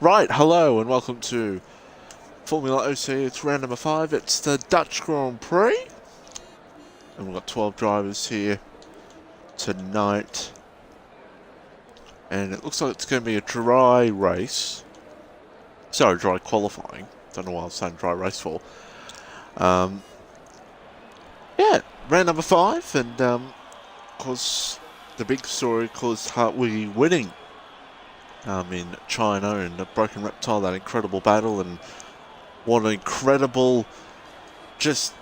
Right, hello and welcome to FormulaOCE. It's round number 5. It's the Dutch Grand Prix. And we've got 12 drivers here tonight. And it looks like it's going to be a dry race. Sorry, dry qualifying. Don't know why I was saying dry race for. Yeah, round number 5. And, of course, the big story, of course, Hartwig winning in China and the Broken Reptile, that incredible battle, and what an incredible just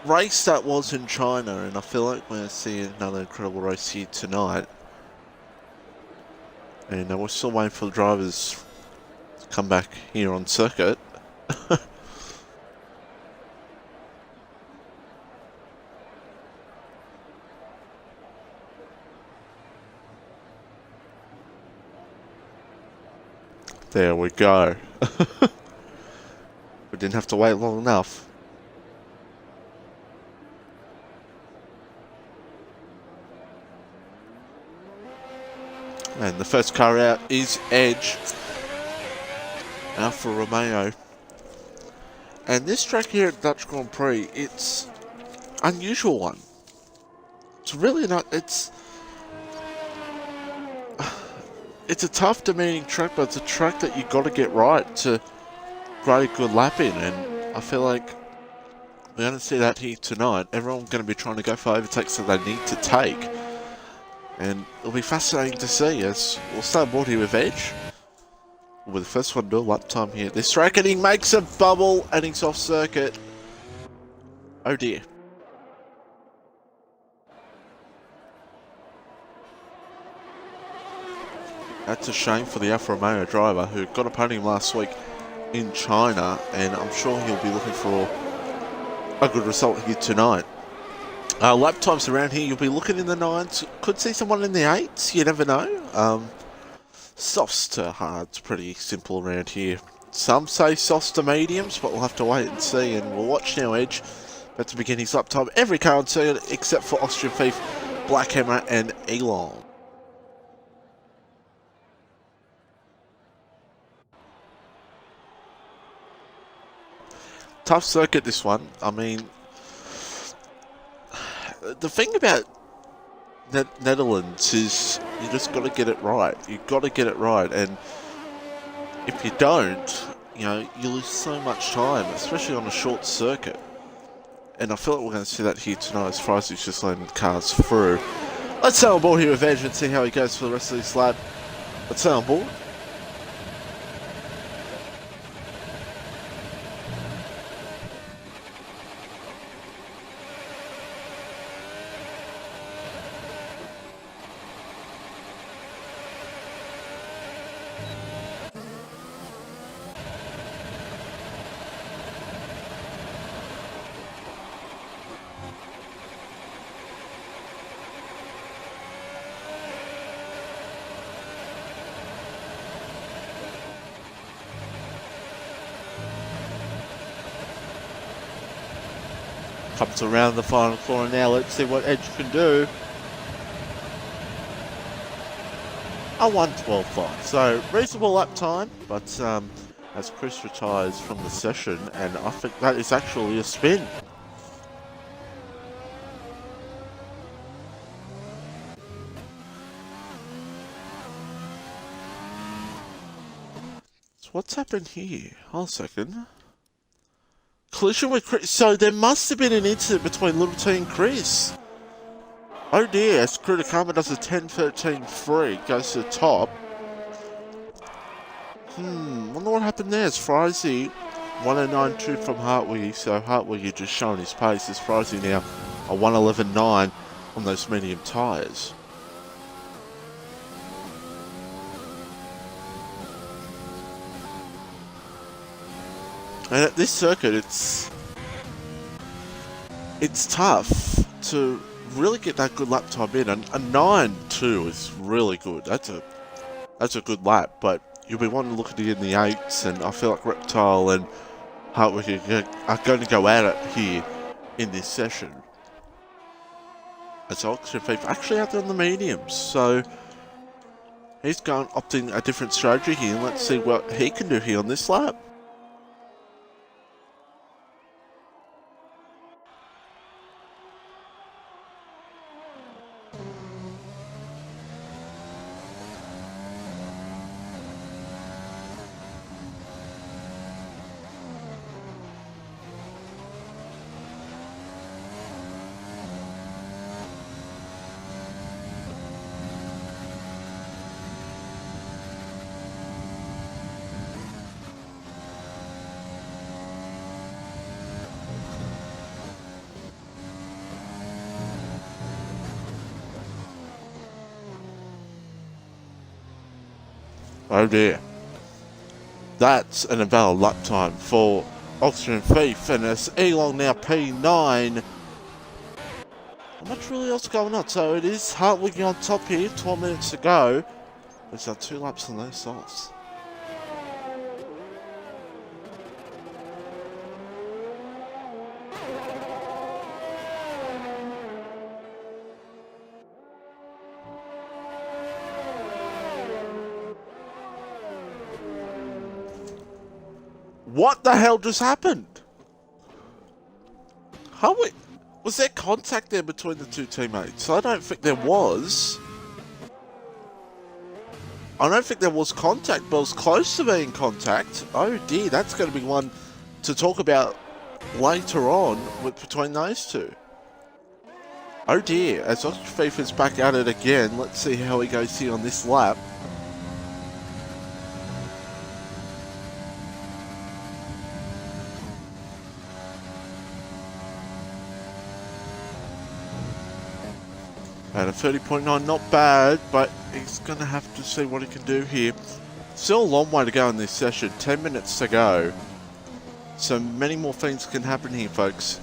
race that was in China. And I feel like we're going to see another incredible race here tonight. And we're still waiting for the drivers to come back here on circuit. There we go. We didn't have to wait long enough. And the first car out is Edge, Alfa Romeo. And this track here at Dutch Grand Prix, it's an unusual one. It's really not, it's a tough, demanding track, but it's a track that you've got to get right to grade a good lap in. And I feel like we're going to see that here tonight. Everyone's going to be trying to go for overtakes that they need to take. And it'll be fascinating to see as we'll start board here with Edge. With the first one to do a lap time here at this track, and he makes a bubble and he's off circuit. Oh dear. That's a shame for the Alfa Romeo driver who got a podium last week in China, and I'm sure he'll be looking for a good result here tonight. Lap times around here, you'll be looking in the 9s. Could see someone in the 8s, you never know. Softs to hards, pretty simple around here. Some say softs to mediums, but we'll have to wait and see. And we'll watch now Edge about to begin his lap time. Every car on circuit except for Austrian Thief, Black Hammer and Elon. Tough circuit, this one. I mean, the thing about Netherlands is you just got to get it right. You've got to get it right, and if you don't, you know, you lose so much time, especially on a short circuit. And I feel like we're going to see that here tonight as far as he's just letting cars through. Let's stay on board here with Edge and see how he goes for the rest of this lap. Let's stay on board. Comes around the final corner now. Let's see what Edge can do. A 1:12.5, so reasonable lap time, but as Chris retires from the session, and I think that is actually a spin. So what's happened here? Hold a second. Collision with Chris. So there must have been an incident between Little T and Chris. Oh dear, as Kritakama does a 10-13-3, goes to the top. Wonder what happened there. It's Frizy 109.2 from Hartwig, so Hartwig just showing his pace. It's Frizy now a 111.9 on those medium tyres. And at this circuit, it's tough to really get that good lap time in. And a 9.2 is really good. That's a good lap, but you'll be wanting to look at it in the 8s, and I feel like Reptile and Hartwig are going to go at it here in this session. As Austrian Thief actually out there on the mediums, so He's opting a different strategy here. Let's see what he can do here on this lap. Oh dear. That's an invalid lap time for Oxygen Thief, and it's Elon now P9. Not much really else going on, so it is Hartley on top here, 12 minutes to go. There's 2 laps on those softs. What the hell just happened? Was there contact there between the 2 teammates? I don't think there was. I don't think there was contact, but it was close to being contact. Oh dear, that's going to be one to talk about later on between those 2. Oh dear, as Oxygen is back at it again. Let's see how he goes here on this lap. And a 30.9, not bad, but he's going to have to see what he can do here. Still a long way to go in this session, 10 minutes to go. So many more things can happen here, folks,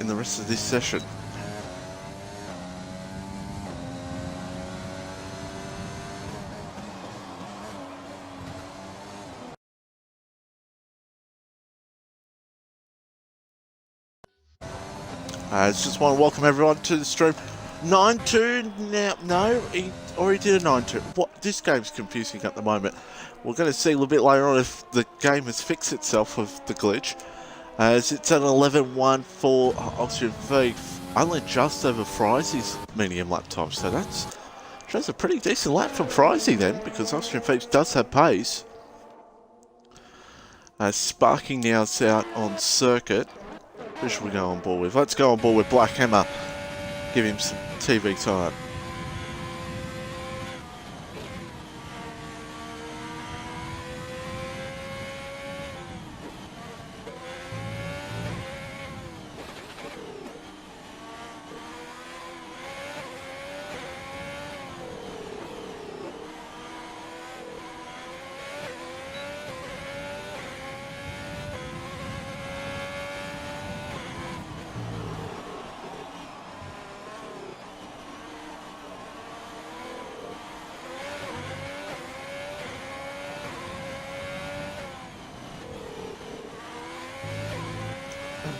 in the rest of this session. I just want to welcome everyone to the stream. 9-2 now. No, he already did a 9-2. What? This game's confusing at the moment. We're going to see a little bit later on if the game has fixed itself with the glitch. As it's an 11-1 for Oxygen Thief. Only just over Frizzy's medium lap time. So that's shows a pretty decent lap from Frizzy then, because Oxygen Thief does have pace. Sparking now is out on circuit. Who should we go on board with? Let's go on board with Black Hammer. Give him some TV time.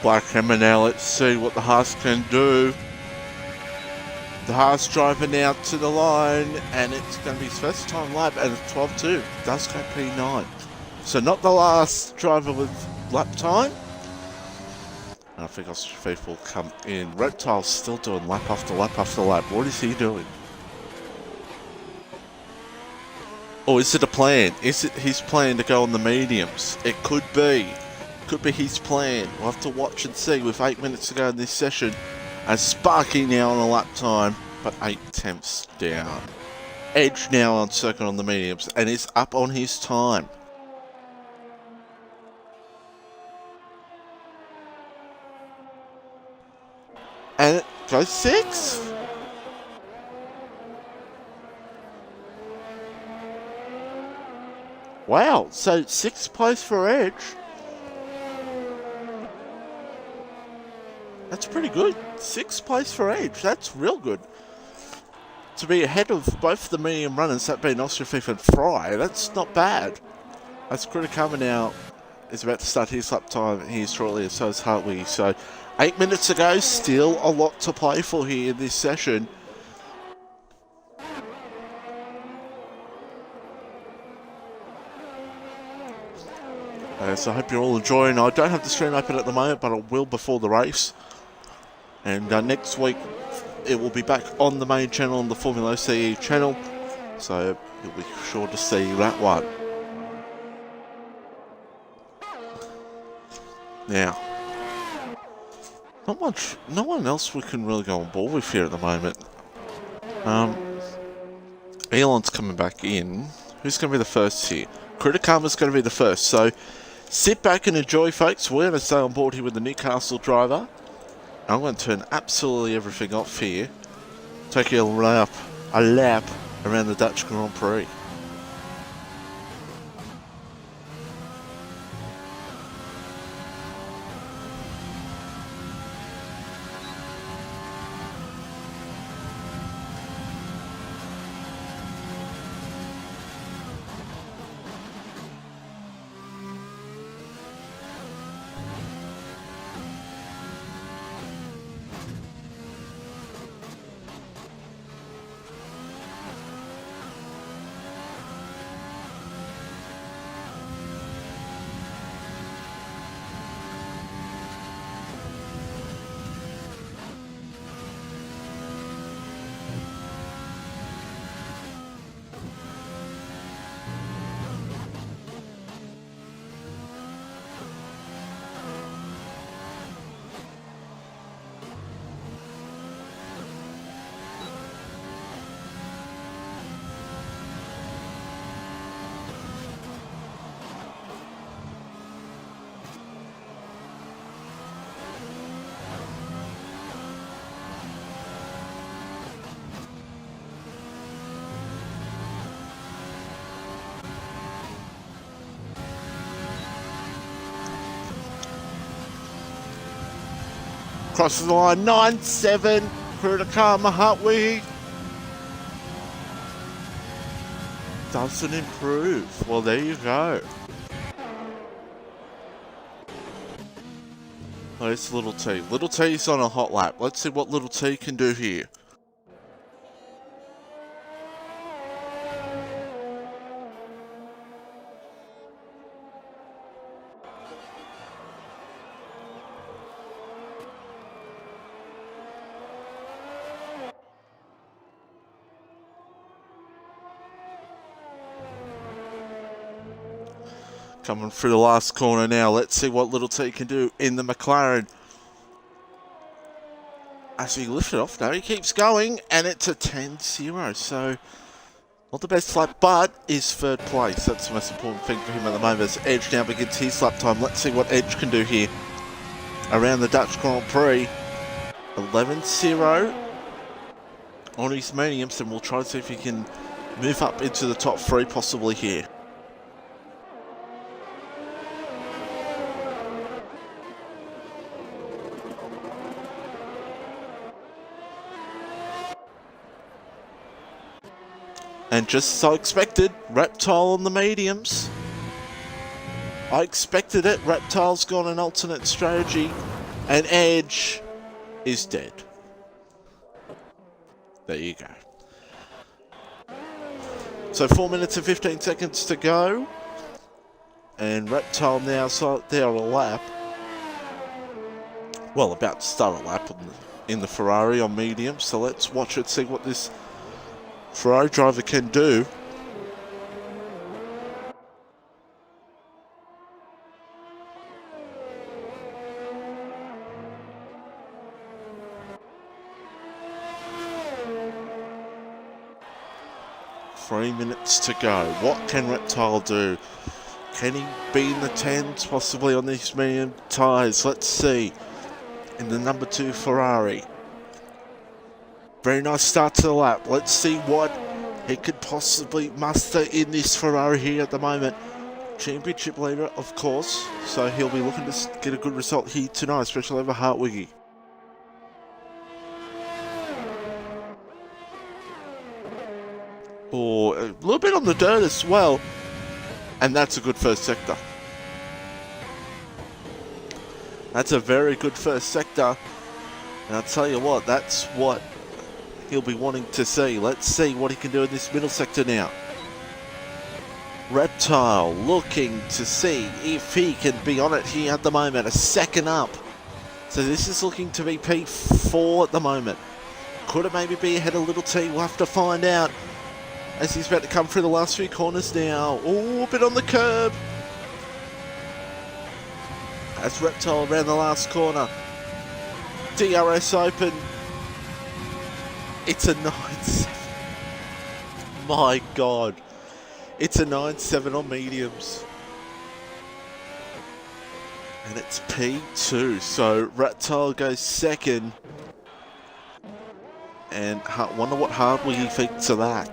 Black Hammer now, let's see what the Haas can do. The Haas driver now to the line, and it's going to be his first time lap, and it's 12-2. Does go P9. So not the last driver with lap time. And I think Oxygen Thief will come in. Reptile's still doing lap after lap after lap. What is he doing? Or is it a plan? Is it his plan to go on the mediums? It could be. Could be his plan. We'll have to watch and see with 8 minutes to go in this session. And Sparky now on a lap time, but 8 tenths down. Edge now on circuit on the mediums and is up on his time. And it goes 6. Wow, so 6th place for Edge. That's pretty good. 6th place for Edge. That's real good. To be ahead of both the medium runners, that being Oxygen Thief and Fry, that's not bad. As Criticama now is about to start his lap time here shortly, and so is Hartley. So 8 minutes to go, still a lot to play for here in this session. So I hope you're all enjoying. I don't have the screen open at the moment, but I will before the race. And next week it will be back on the main channel, on the FormulaOCE channel. So you'll be sure to see that one. Now, no one else we can really go on board with here at the moment. Elon's coming back in. Who's going to be the first here? Criticama's going to be the first. So sit back and enjoy, folks. We're going to stay on board here with the Newcastle driver. I'm going to turn absolutely everything off here. Take a lap around the Dutch Grand Prix. Crosses the line, 9-7, Criticama Hartwig. Doesn't improve. Well, there you go. Oh, it's Little T. Little T's on a hot lap. Let's see what Little T can do here. Coming through the last corner now. Let's see what Little T can do in the McLaren. As he lifted off, no, he keeps going, and it's a 10-0. So, not the best lap, but is third place. That's the most important thing for him at the moment. As Edge now begins his lap time. Let's see what Edge can do here around the Dutch Grand Prix. 11-0 on his mediums, and we'll try to see if he can move up into the top three possibly here. And just as I expected, Reptile on the mediums. I expected it. Reptile's gone an alternate strategy. And Edge is dead. There you go. So 4 minutes and 15 seconds to go. And Reptile now there on a lap. Well, about to start a lap in the Ferrari on medium. So let's watch it, see what this Ferrari driver can do. Three minutes to go. What can Reptile do? Can he be in the 10s possibly on these medium tyres? Let's see. In the number 2 Ferrari. Very nice start to the lap. Let's see what he could possibly muster in this Ferrari here at the moment. Championship leader, of course. So he'll be looking to get a good result here tonight, especially over Hartwig. Or a little bit on the dirt as well. And that's a good first sector. That's a very good first sector. And I'll tell you what, that's what he'll be wanting to see. Let's see what he can do in this middle sector now. Reptile looking to see if he can be on it here at the moment. A second up. So this is looking to be P4 at the moment. Could it maybe be ahead of Little T? We'll have to find out as he's about to come through the last few corners now. Oh, a bit on the curb. As Reptile around the last corner. DRS open. It's a 9-7. My God. It's a 9-7 on mediums. And it's P2. So Reptile goes second. And wonder what Hardwiggy thinks of that.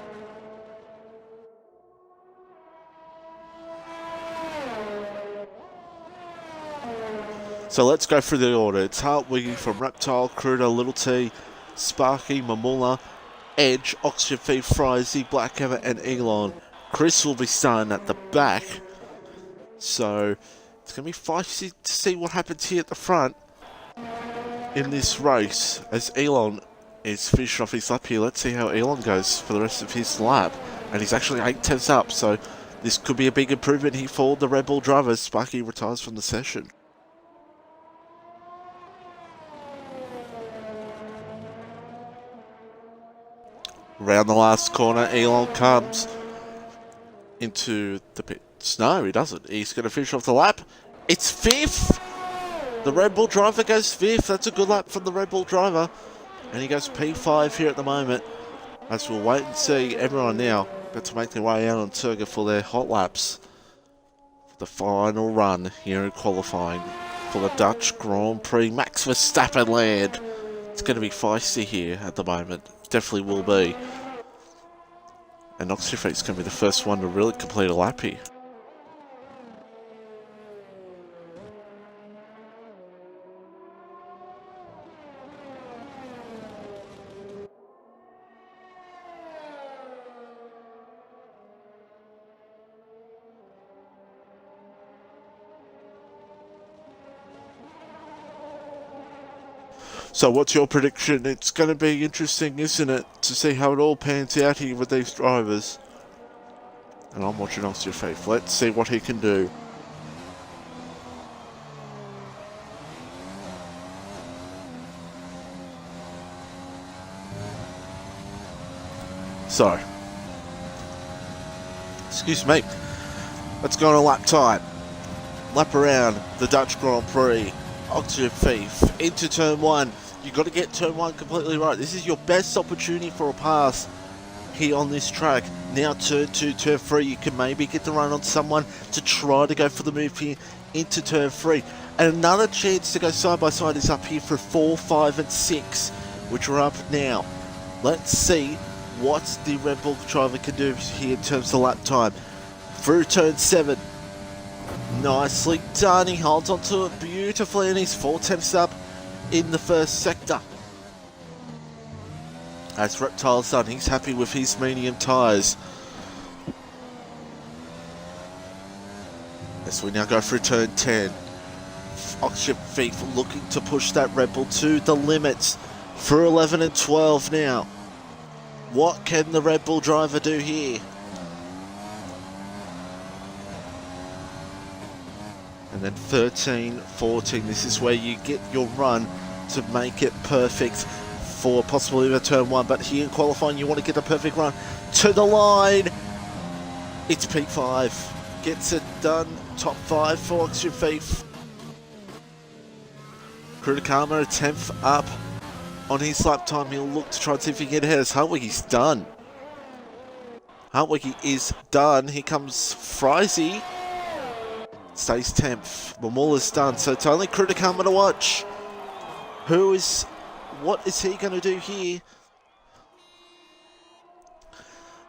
So let's go through the order. It's Hardwiggy from Reptile, Cruder, Little T, Sparky, Mamula, Edge, Oxygen Thief, Frizy, Blackhammer, and Elon. Chris will be starting at the back. So it's going to be feisty to see what happens here at the front in this race as Elon is finished off his lap here. Let's see how Elon goes for the rest of his lap. And he's actually 8 tenths up, so this could be a big improvement here for the Red Bull drivers. Sparky retires from the session. Round the last corner, Elon comes into the pits. No, he doesn't. He's going to finish off the lap. It's fifth. The Red Bull driver goes fifth. That's a good lap from the Red Bull driver. And he goes P5 here at the moment. As we'll wait and see everyone now about to make their way out on Turga for their hot laps. For the final run here in qualifying for the Dutch Grand Prix Max Verstappen land. It's going to be feisty here at the moment. Definitely will be. And Oxyfeet's going to be the first one to really complete a lap here. So what's your prediction? It's going to be interesting, isn't it, to see how it all pans out here with these drivers. And I'm watching Oxyfeet. Let's see what he can do. So, excuse me, let's go on a lap time. Lap around the Dutch Grand Prix. Oxyfeet into turn 1. You've got to get turn 1 completely right. This is your best opportunity for a pass here on this track. Now turn 2, turn 3, you can maybe get the run on someone to try to go for the move here into turn 3. And another chance to go side by side is up here for 4, 5 and 6, which are up now. Let's see what the Red Bull driver can do here in terms of lap time. Through turn 7. Nicely done, he holds onto it beautifully and he's 4 tenths up in the first sector. As Reptile's done, he's happy with his medium tyres. As we now go through turn 10. Oxyfeet looking to push that Red Bull to the limits through 11 and 12 now. What can the Red Bull driver do here? And then 13, 14, this is where you get your run to make it perfect for possibly a turn 1. But here in qualifying, you want to get a perfect run to the line. It's P5. Gets it done. Top 5 for Oxyfeet. Kurtakama, a 10th up on his lap time. He'll look to try and see if he can get ahead. As Hardwiggy's done. Hardwiggy is done. Here comes Frizy. Stays 10th. Mamula's done. So it's only Kurtakama to watch. What is he going to do here?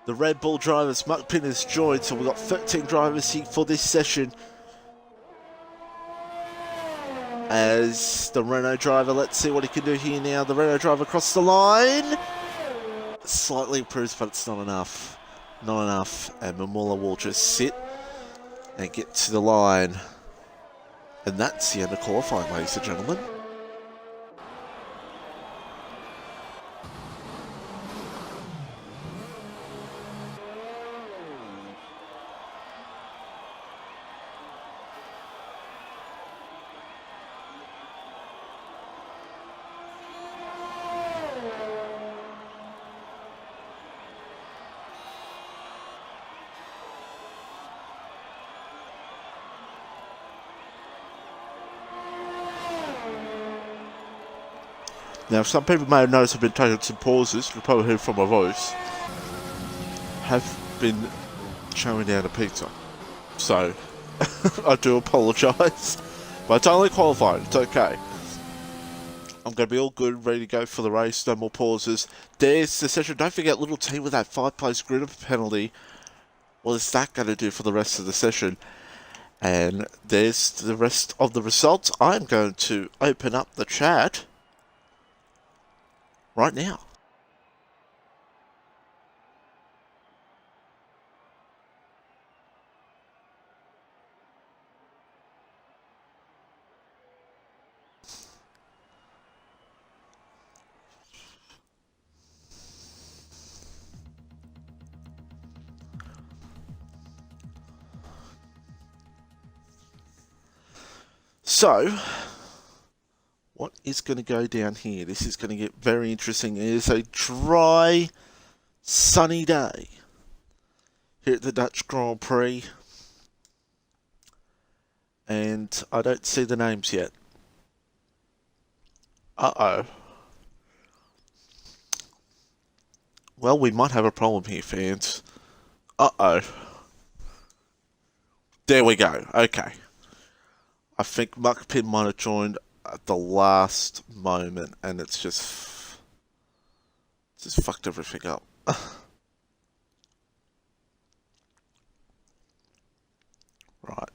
The Red Bull drivers, Muckpin has joined, so we've got 13 drivers here for this session. As the Renault driver, let's see what he can do here now. The Renault driver across the line. Slightly improves, but it's not enough. Not enough. And Mamula will just sit and get to the line. And that's the end of qualifying, ladies and gentlemen. Now, some people may have noticed I've been taking some pauses. You'll probably hear from my voice. Have been chowing down a pizza. So, I do apologise. But it's only qualifying. It's okay. I'm going to be all good, ready to go for the race. No more pauses. There's the session. Don't forget, little team with that 5-place grid penalty. What is that going to do for the rest of the session? And there's the rest of the results. I'm going to open up the chat right now. So, what is going to go down here? This is going to get very interesting. It is a dry, sunny day here at the Dutch Grand Prix. And I don't see the names yet. Uh-oh. Well, we might have a problem here, fans. Uh-oh. There we go. Okay. I think Muck Pin might have joined at the last moment, and it's just fucked everything up. Right.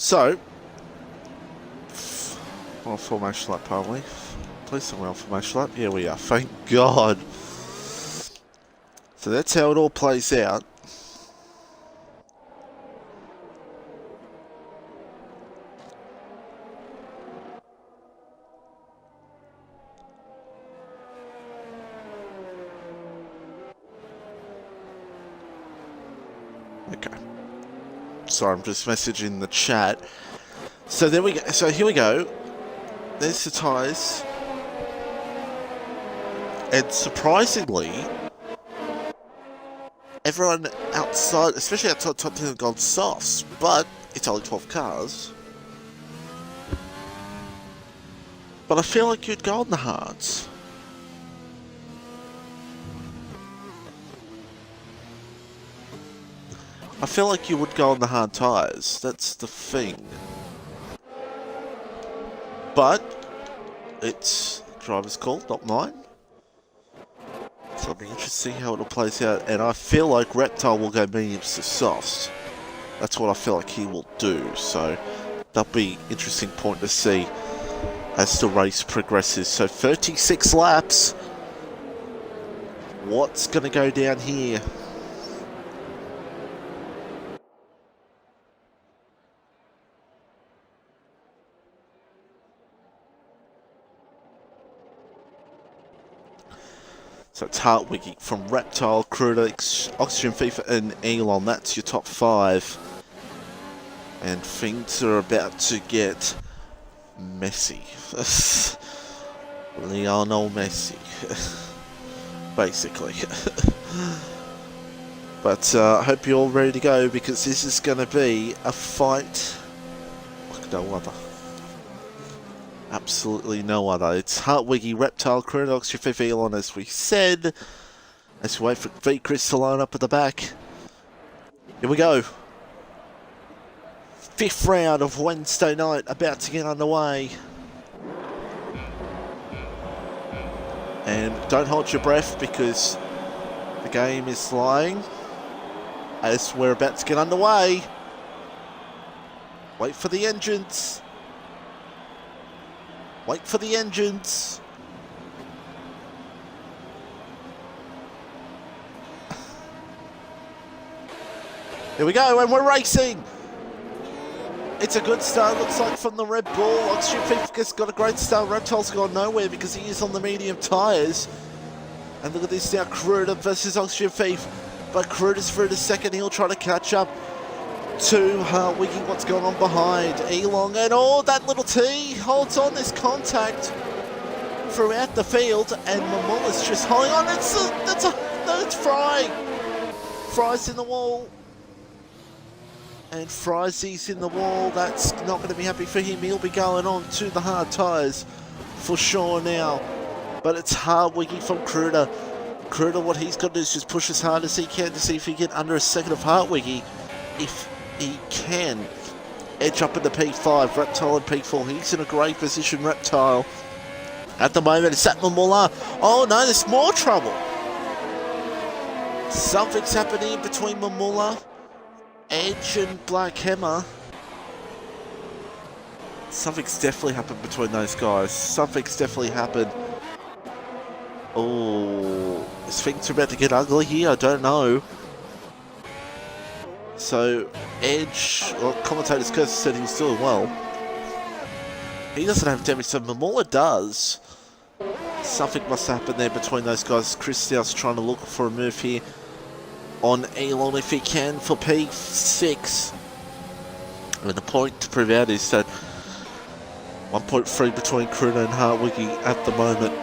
So, on formation lap, pardon me. Please tell me on formation lap. Here we are. Thank God. So that's how it all plays out. Okay. Sorry, I'm just messaging the chat. So there we go. So here we go. There's the tyres. And surprisingly, everyone outside, especially outside top 10, have gone softs. But it's only 12 cars. But I feel like you'd go on the hards. I feel like you would go on the hard tyres. That's the thing. But it's driver's call, not mine. So it'll be interesting how it'll play out. And I feel like Reptile will go mediums to softs. That's what I feel like he will do. So that'll be an interesting point to see as the race progresses. So 36 laps. What's going to go down here? So it's Hartwig from Reptile, Crudix, Oxygen FIFA and Elon. That's your top 5. And things are about to get messy. Lionel Messi. Basically. But I hope you're all ready to go, because this is going to be a fight like no other. Absolutely no other. It's Hartwiggy, Reptile, Chronox, your fifth Elon, as we said. Let's wait for V Chris to line up at the back. Here we go. 5th round of Wednesday night about to get underway. And don't hold your breath, because the game is flying as we're about to get underway. Wait for the engines. Wait for the engines. Here we go, and we're racing. It's a good start, looks like, from the Red Bull. Oxygen Thief has got a great start. Reptile's gone nowhere because he is on the medium tyres. And look at this now, Cruda versus Oxygen Thief. But Cruda's through to second. He'll try to catch up to Wiggy. What's going on behind? Elong, and that little T holds on this contact throughout the field. And Mamula's just holding on. It's Fry. Fry's in the wall. And Fry's in the wall. That's not going to be happy for him. He'll be going on to the hard tyres for sure now. But it's hard Wiggy from Cruda. Cruda, what he's got to do is just push as hard as he can to see if he can get under a second of Hard Wiggy. If he can edge up into P5, Reptile in P4. He's in a great position, Reptile. At the moment, it's at Mamula. Oh no, there's more trouble. Something's happening between Mamula, Edge and Black Hammer. Something's definitely happened between those guys. Something's definitely happened. Oh, is things about to get ugly here? I don't know. So, Edge, well, commentator's curse said he was doing well. He doesn't have damage, so Mamula does. Something must happen there between those guys. Chris now's trying to look for a move here on Elon if he can for P6. And the point to prove out is that 1.3 between Cruda and Hartwiggy at the moment.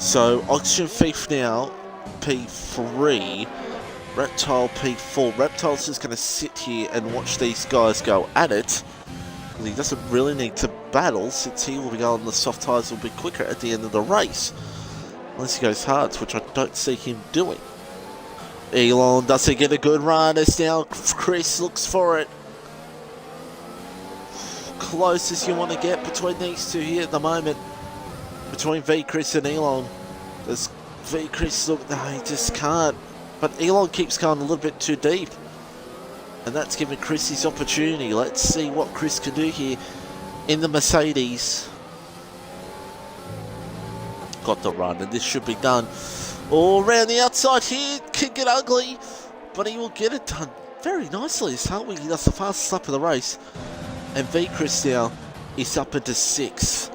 So Oxygen Thief now, P3, Reptile P4. Reptile's just going to sit here and watch these guys go at it. He doesn't really need to battle since he will be going, the soft tyres will be quicker at the end of the race. Unless he goes hards, which I don't see him doing. Elon doesn't get a good run as now Chris looks for it. Closest you want to get between these two here at the moment. Between V Chris and Elon. Does V Chris look? No, he just can't. But Elon keeps going a little bit too deep. And that's giving Chris his opportunity. Let's see what Chris can do here in the Mercedes. Got the run, and this should be done. All around the outside here, can get ugly, but he will get it done very nicely. As Hartwig, he does the fastest lap of the race. And V Chris now is up into 6th.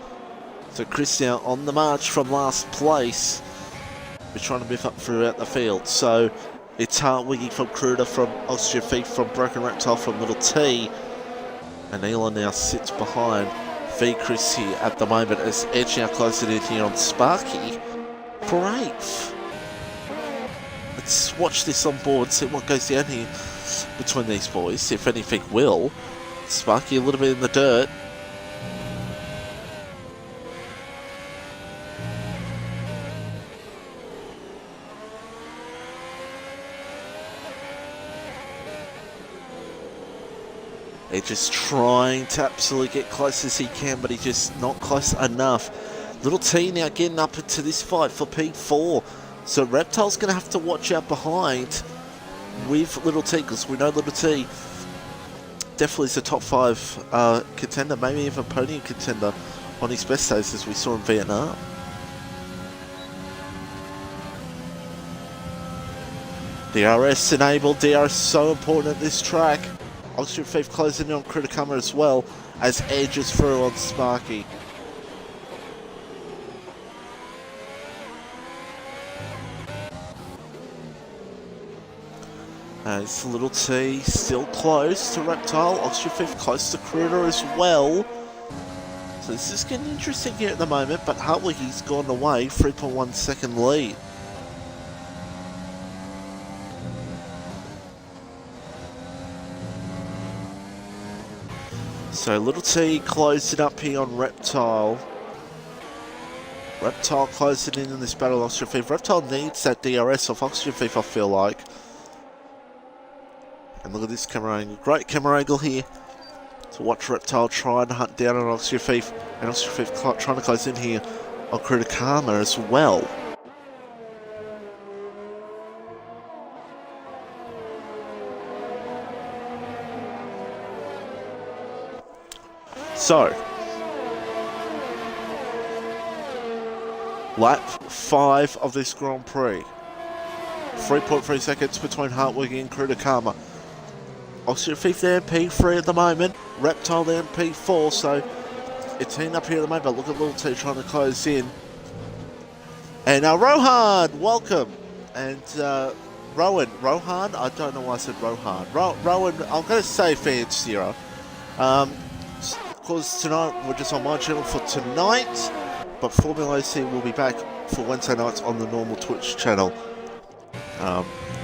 So Chris now on the march from last place. We're trying to move up throughout the field. So it's Hartwiggy from Cruda, from Oxygen Thief, from Broken Reptile, from Little T. And Elon now sits behind V Chris here at the moment as Edge now closing in here on Sparky for 8th. Let's watch this on board, see what goes down here between these boys, if anything will. Sparky a little bit in the dirt. They're just trying to absolutely get close as he can, but he's just not close enough. Little T now getting up into this fight for P4. So Reptile's going to have to watch out behind with Little T, because we know Little T definitely is a top 5 contender, maybe even podium contender on his best days, as we saw in Vietnam. DRS enabled. DRS so important at this track. Oxygen Thief closing in on Criticama as well as Edge is through on Sparky. It's Little T still close to Reptile. Oxygen Thief close to Cruda as well. So this is getting interesting here at the moment, but Hartwiggy's gone away, 3.1 second lead. So Little T closing up here on Reptile. Reptile closing in this battle, Oxygen Thief. Reptile needs that DRS off Oxygen Thief, I feel like. And look at this camera angle. Great camera angle here to watch Reptile try and hunt down on Oxygen Thief. And Oxygen Thief trying to close in here on Criticama as well. So, lap 5 of this Grand Prix. 3.3 seconds between Hartwig and Krudakama. Oxygen 5th there, P3 at the moment. Reptile there, P4, so it's heating up here at the moment, but look at Little T trying to close in. And Rohan, welcome. And Rohan, I don't know why I said Rohan. Rowan, I'm going to say Fancier. Because tonight, we're just on my channel for tonight, but FormulaOCE will be back for Wednesday nights on the normal Twitch channel.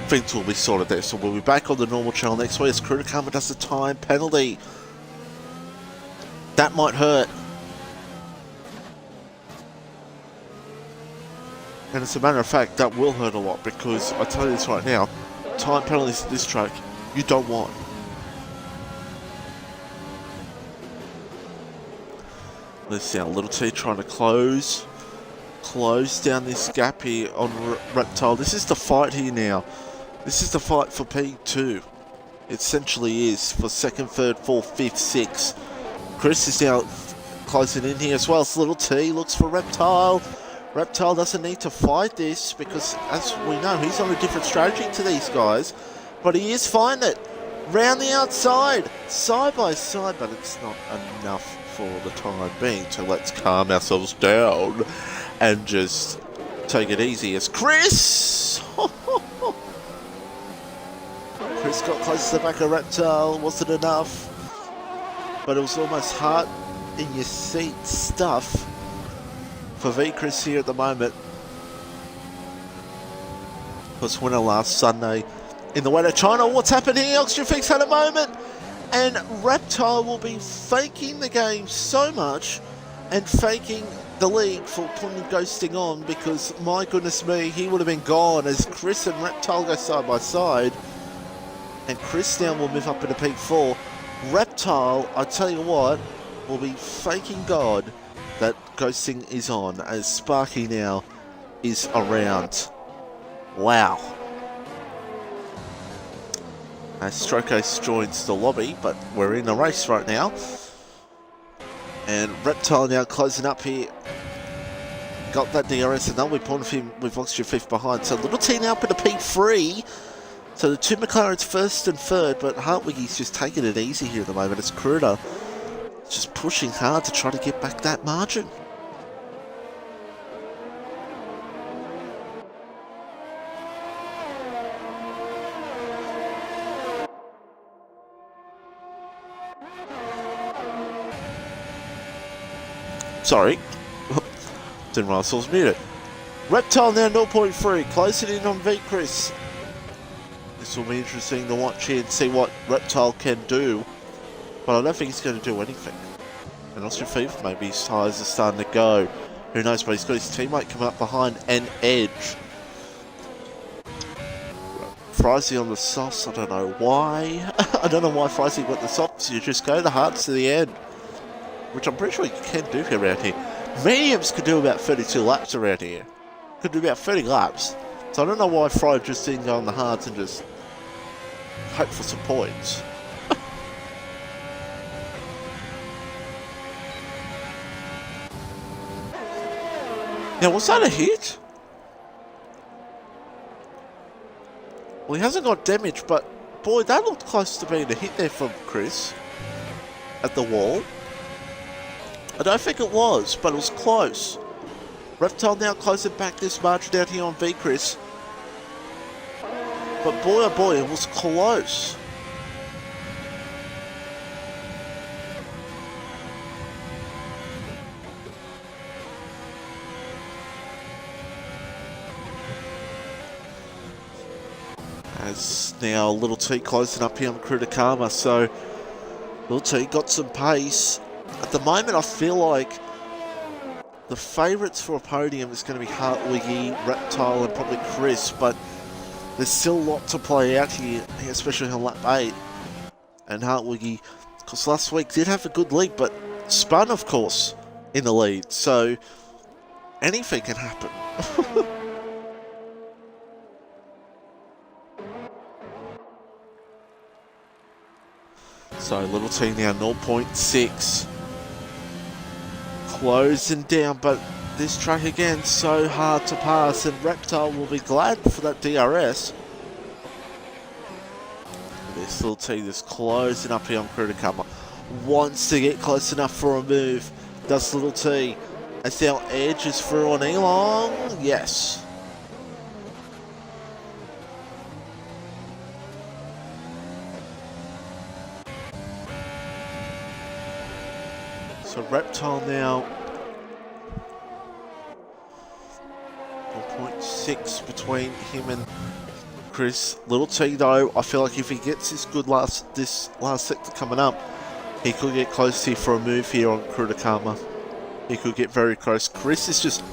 Things will be sorted there, so we'll be back on the normal channel next week as Krudakama does the time penalty. That might hurt. And as a matter of fact, that will hurt a lot, because I tell you this right now, time penalties at this track, you don't want. Let's see, Little T trying to close down this gap here on Reptile. This is the fight here now. This is the fight for P2. It essentially is for 2nd, 3rd, 4th, 5th, 6th. Chris is now closing in here as well. So Little T looks for Reptile. Reptile doesn't need to fight this because, as we know, he's on a different strategy to these guys. But he is finding it. Round the outside, side by side, but it's not enough for the time being. So let's calm ourselves down and just take it easy as Chris. Chris got close to the back of Reptile. Wasn't enough, but it was almost heart in your seat stuff for V-Chris here at the moment. Was winner last Sunday in the way to China. What's happened here? Oxygen Fix had a moment, and Reptile will be faking the game so much and faking the league for putting ghosting on, because my goodness me, he would have been gone as Chris and Reptile go side by side. And Chris now will move up into P4. Reptile, I tell you what, will be faking God that ghosting is on, as Sparky now is around. Wow. As Strokos joins the lobby, but we're in a race right now. And Reptile now closing up here. Got that DRS, and they'll be pulling him with Oxygen 5th behind. So Little T now up into P3. So the two McLarens 1st and 3rd, but Hartwig's just taking it easy here at the moment. It's Kruda just pushing hard to try to get back that margin. Sorry. Didn't realize I was muted. Reptile now 0.3, closing in on V-Chris. This will be interesting to watch here and see what Reptile can do. But I don't think he's going to do anything. And Oxygen 5th, maybe his tyres are starting to go. Who knows, but he's got his teammate coming up behind and edge. Frizy on the softs, I don't know why. I don't know why Frizy went the softs. You just go the hards to the end, which I'm pretty sure you can do around here. Mediums could do about 32 laps around here. Could do about 30 laps. So I don't know why Fry just didn't go on the hards and just hope for some points. Now, was that a hit? Well, he hasn't got damage, but boy, that looked close to being a hit there from Chris at the wall. I don't think it was, but it was close. Reptile now closing back this margin down here on V-Chris. But boy, oh boy, it was close. As now Little T closing up here on Krudakama, so Little T got some pace. At the moment, I feel like the favourites for a podium is going to be Hartwiggy, Reptile, and probably Chris, but there's still a lot to play out here, especially on lap 8. And Hartwiggy, because last week did have a good lead, but spun, of course, in the lead, so anything can happen. So Little T now 0.6. Closing down, but this track again, so hard to pass, and Reptile will be glad for that DRS. This little T that's closing up here on Crudicama. Wants to get close enough for a move. Does little T. As now Edge is through on Elong. Yes. So Reptile now 4.6 between him and Chris. Little T though, I feel like if he gets this last sector coming up, he could get close here for a move here on Crudicama. He could get very close. Chris is just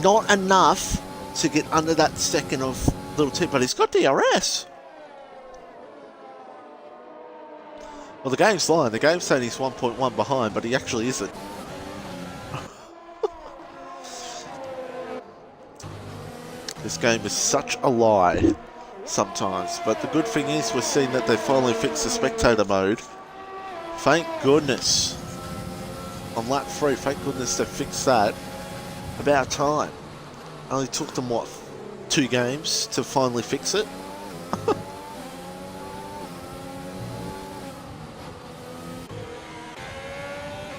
not enough to get under that second of Little T, but he's got DRS. Well, the game's lying. The game's saying he's 1.1 behind, but he actually isn't. This game is such a lie sometimes, but the good thing is we're seeing that they finally fixed the spectator mode. Thank goodness. On lap 3, thank goodness they fixed that. About time. Only took them, what, 2 games to finally fix it?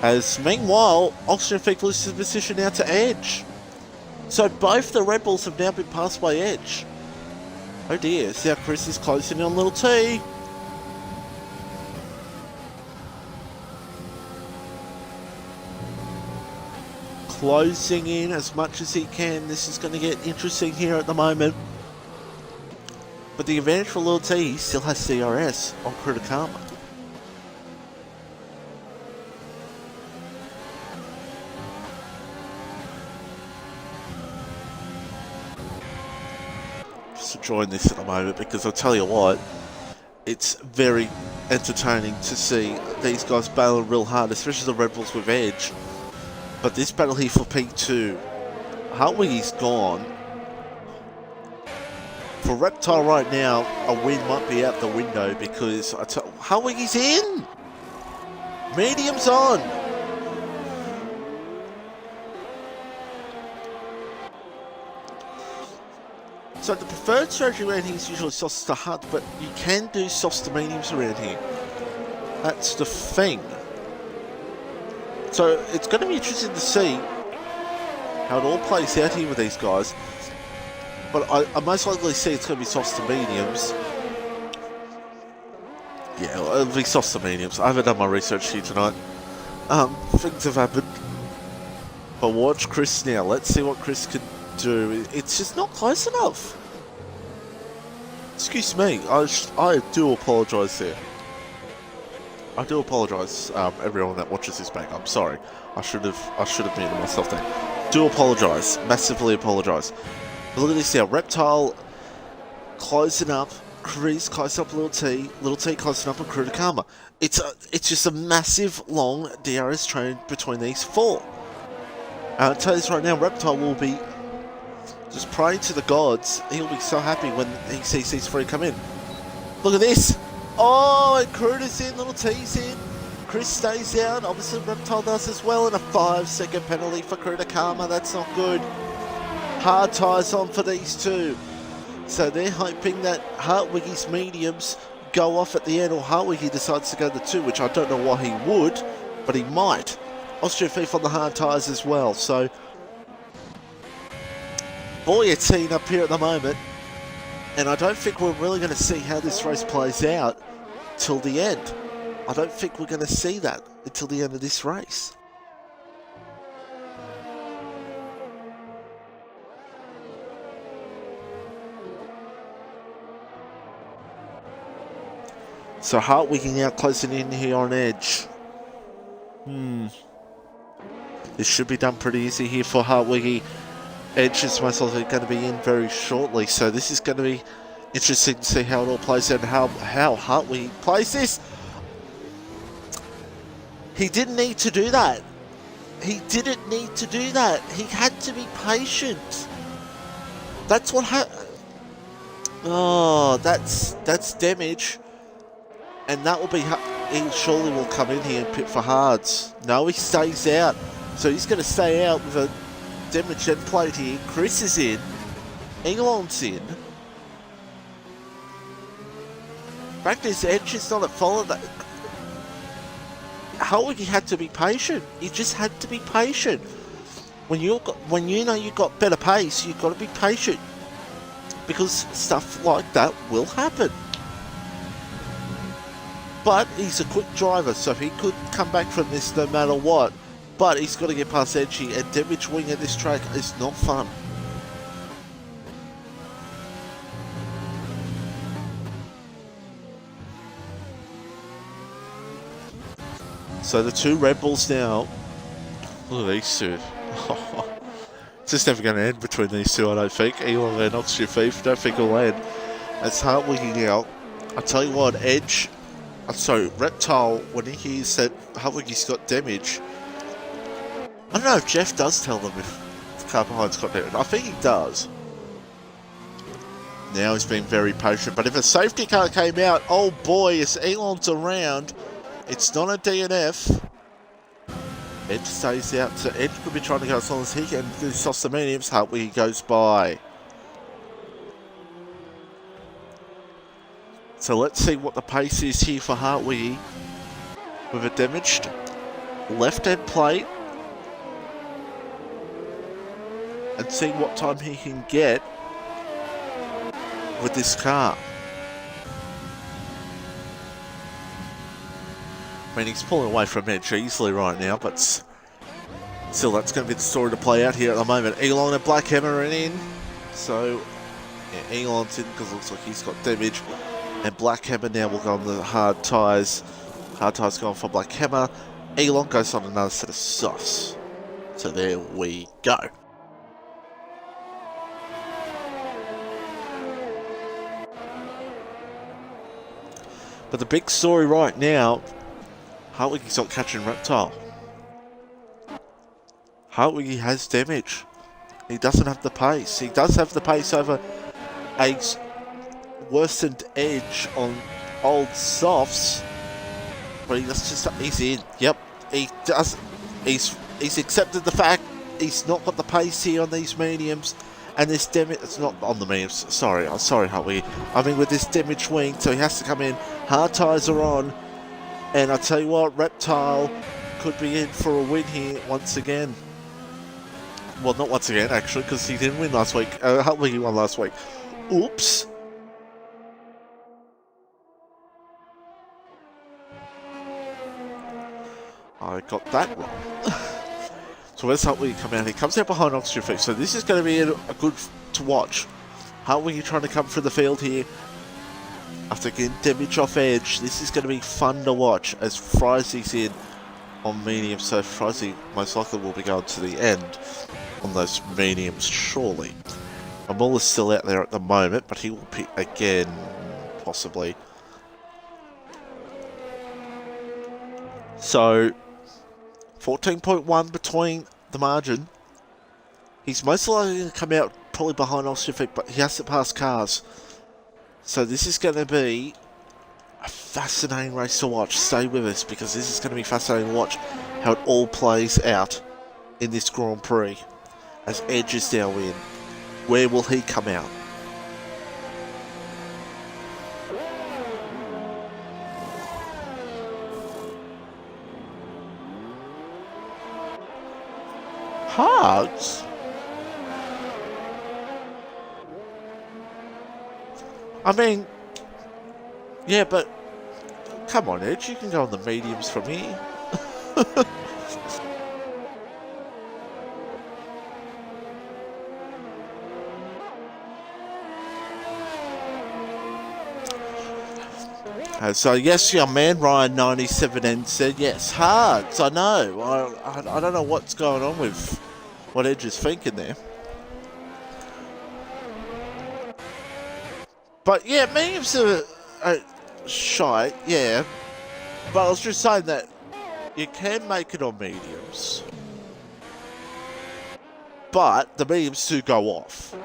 As meanwhile, Oxygen Feet loses position now to Edge. So both the Red Bulls have now been passed by Edge. Oh dear, see how Chris is closing in on Little T. Closing in as much as he can. This is going to get interesting here at the moment. But the advantage for Little T, he still has CRS on Crudicama. Just enjoying this at the moment because I'll tell you what, it's very entertaining to see these guys battling real hard, especially the Red Bulls with Edge. But this battle here for P2, Hartwig's gone. For Reptile right now, a win might be out the window because Hartwig's in! Medium's on! So the preferred strategy around here is usually softs to hard, but you can do softs to mediums around here. That's the thing. So it's going to be interesting to see how it all plays out here with these guys. But I most likely see it's going to be softs to mediums. Yeah, it'll be softs to mediums. I haven't done my research here tonight. Things have happened. But watch Chris now. Let's see what Chris can do. It's just not close enough. Excuse me. I do apologise there. I do apologise, everyone that watches this back. I'm sorry. I should have muted myself there. Do apologise. Massively apologise. But look at this now. Reptile closing up. Chris closing up Little T closing up on Crudicama. It's just a massive, long DRS train between these 4. I'll tell you this right now. Reptile will be just praying to the gods. He'll be so happy when he sees these 3 come in. Look at this. Oh, and Crud is in, Little T's in. Chris stays out. Obviously, Reptile does as well. And a 5-second penalty for Crudicama. That's not good. Hard tyres on for these 2. So they're hoping that Hartwig's mediums go off at the end, or Hartwig decides to go to 2, which I don't know why he would, but he might. Austria Thief on the hard tyres as well. So, buoyancy up here at the moment. And I don't think we're really going to see how this race plays out till the end. I don't think we're going to see that until the end of this race. So Hartwig now closing in here on Edge. This should be done pretty easy here for Hartwig. Edge is most likely going to be in very shortly, so this is going to be interesting to see how it all plays out and how Hartwig plays this. He didn't need to do that. He didn't need to do that. He had to be patient. That's what happened. Oh, that's damage. And that will be... He surely will come in here and pit for hards. No, he stays out. So he's going to stay out with a damaged end plate here. Chris is in. Elon's in. Fact is, Edge is not at fault. However, he had to be patient. He just had to be patient. When you know you've got better pace, you've got to be patient, because stuff like that will happen. But he's a quick driver, so he could come back from this no matter what. But he's got to get past Edgy, and damage wing at this track is not fun. So the two Red Bulls now. Look at these two. It's just never going to end between these two, I don't think. Elon and Oxford Thief, don't think it'll end. It's Hartwiggy now. I tell you what, Edge, sorry, Reptile, when he hears that Hartwiggy's got damage, I don't know if Jeff does tell them if the car behind's got damage. I think he does. Now he's being very patient, but if a safety car came out, oh boy, as Elon's around, it's not a DNF. Edge stays out, so Edge could be trying to go as long as he can do soft to mediums. Hartwiggy goes by. So let's see what the pace is here for Hartwiggy with a damaged left end plate, and see what time he can get with this car. I mean, he's pulling away from Edge easily right now, but still, that's going to be the story to play out here at the moment. Elon and Black Hammer are in. So, yeah, Elon's in because it looks like he's got damage. And Black Hammer now will go on the hard tyres. Hard tyres going for Black Hammer. Elon goes on another set of softs. So there we go. But the big story right now, Hartwiggy's not catching Reptile. Hartwiggy has damage. He doesn't have the pace. He does have the pace over a worsened Edge on old softs, but he's in. Yep, he does. He's accepted the fact he's not got the pace here on these mediums, and this damage. It's not on the mediums. Sorry, Hartwiggy. I mean with this damage wing, so he has to come in. Hard tyres are on. And I tell you what, Reptile could be in for a win here once again. Well, not once again, actually, because he didn't win last week. Hartwiggy won last week. Oops. I got that wrong. So where's Hartwiggy come out? He comes out behind Oxford Thief. So this is going to be a good to watch. Hartwiggy trying to come through the field here. After getting damage off Edge, this is going to be fun to watch as Frizzy's in on medium. So Frizzy most likely will be going to the end on those mediums, surely. Amula's still out there at the moment, but he will pick again, possibly. So 14.1 between the margin. He's most likely going to come out probably behind Ostrafik, but he has to pass cars. So this is going to be a fascinating race to watch. Stay with us, because this is going to be fascinating to watch how it all plays out in this Grand Prix. As Edge is now in, where will he come out? Hearts? I mean, yeah, but come on, Edge, you can go on the mediums from here. So yes, young man, Ryan97N said, yes, Hearts, I know. I don't know what's going on with what Edge is thinking there. But yeah, mediums are shy, yeah. But I was just saying that you can make it on mediums. But the mediums do go off.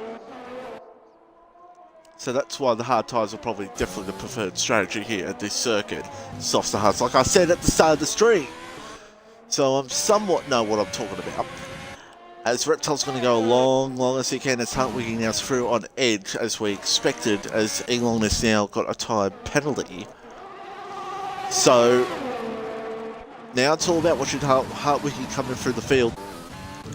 So that's why the hard tyres are probably definitely the preferred strategy here at this circuit. Softs to hards, like I said at the start of the stream. So I somewhat know what I'm talking about. As Reptile's going to go long as he can, as Hartwiggy now's through on edge, as we expected, as Elon has now got a time penalty. So now it's all about watching Hartwiggy coming through the field.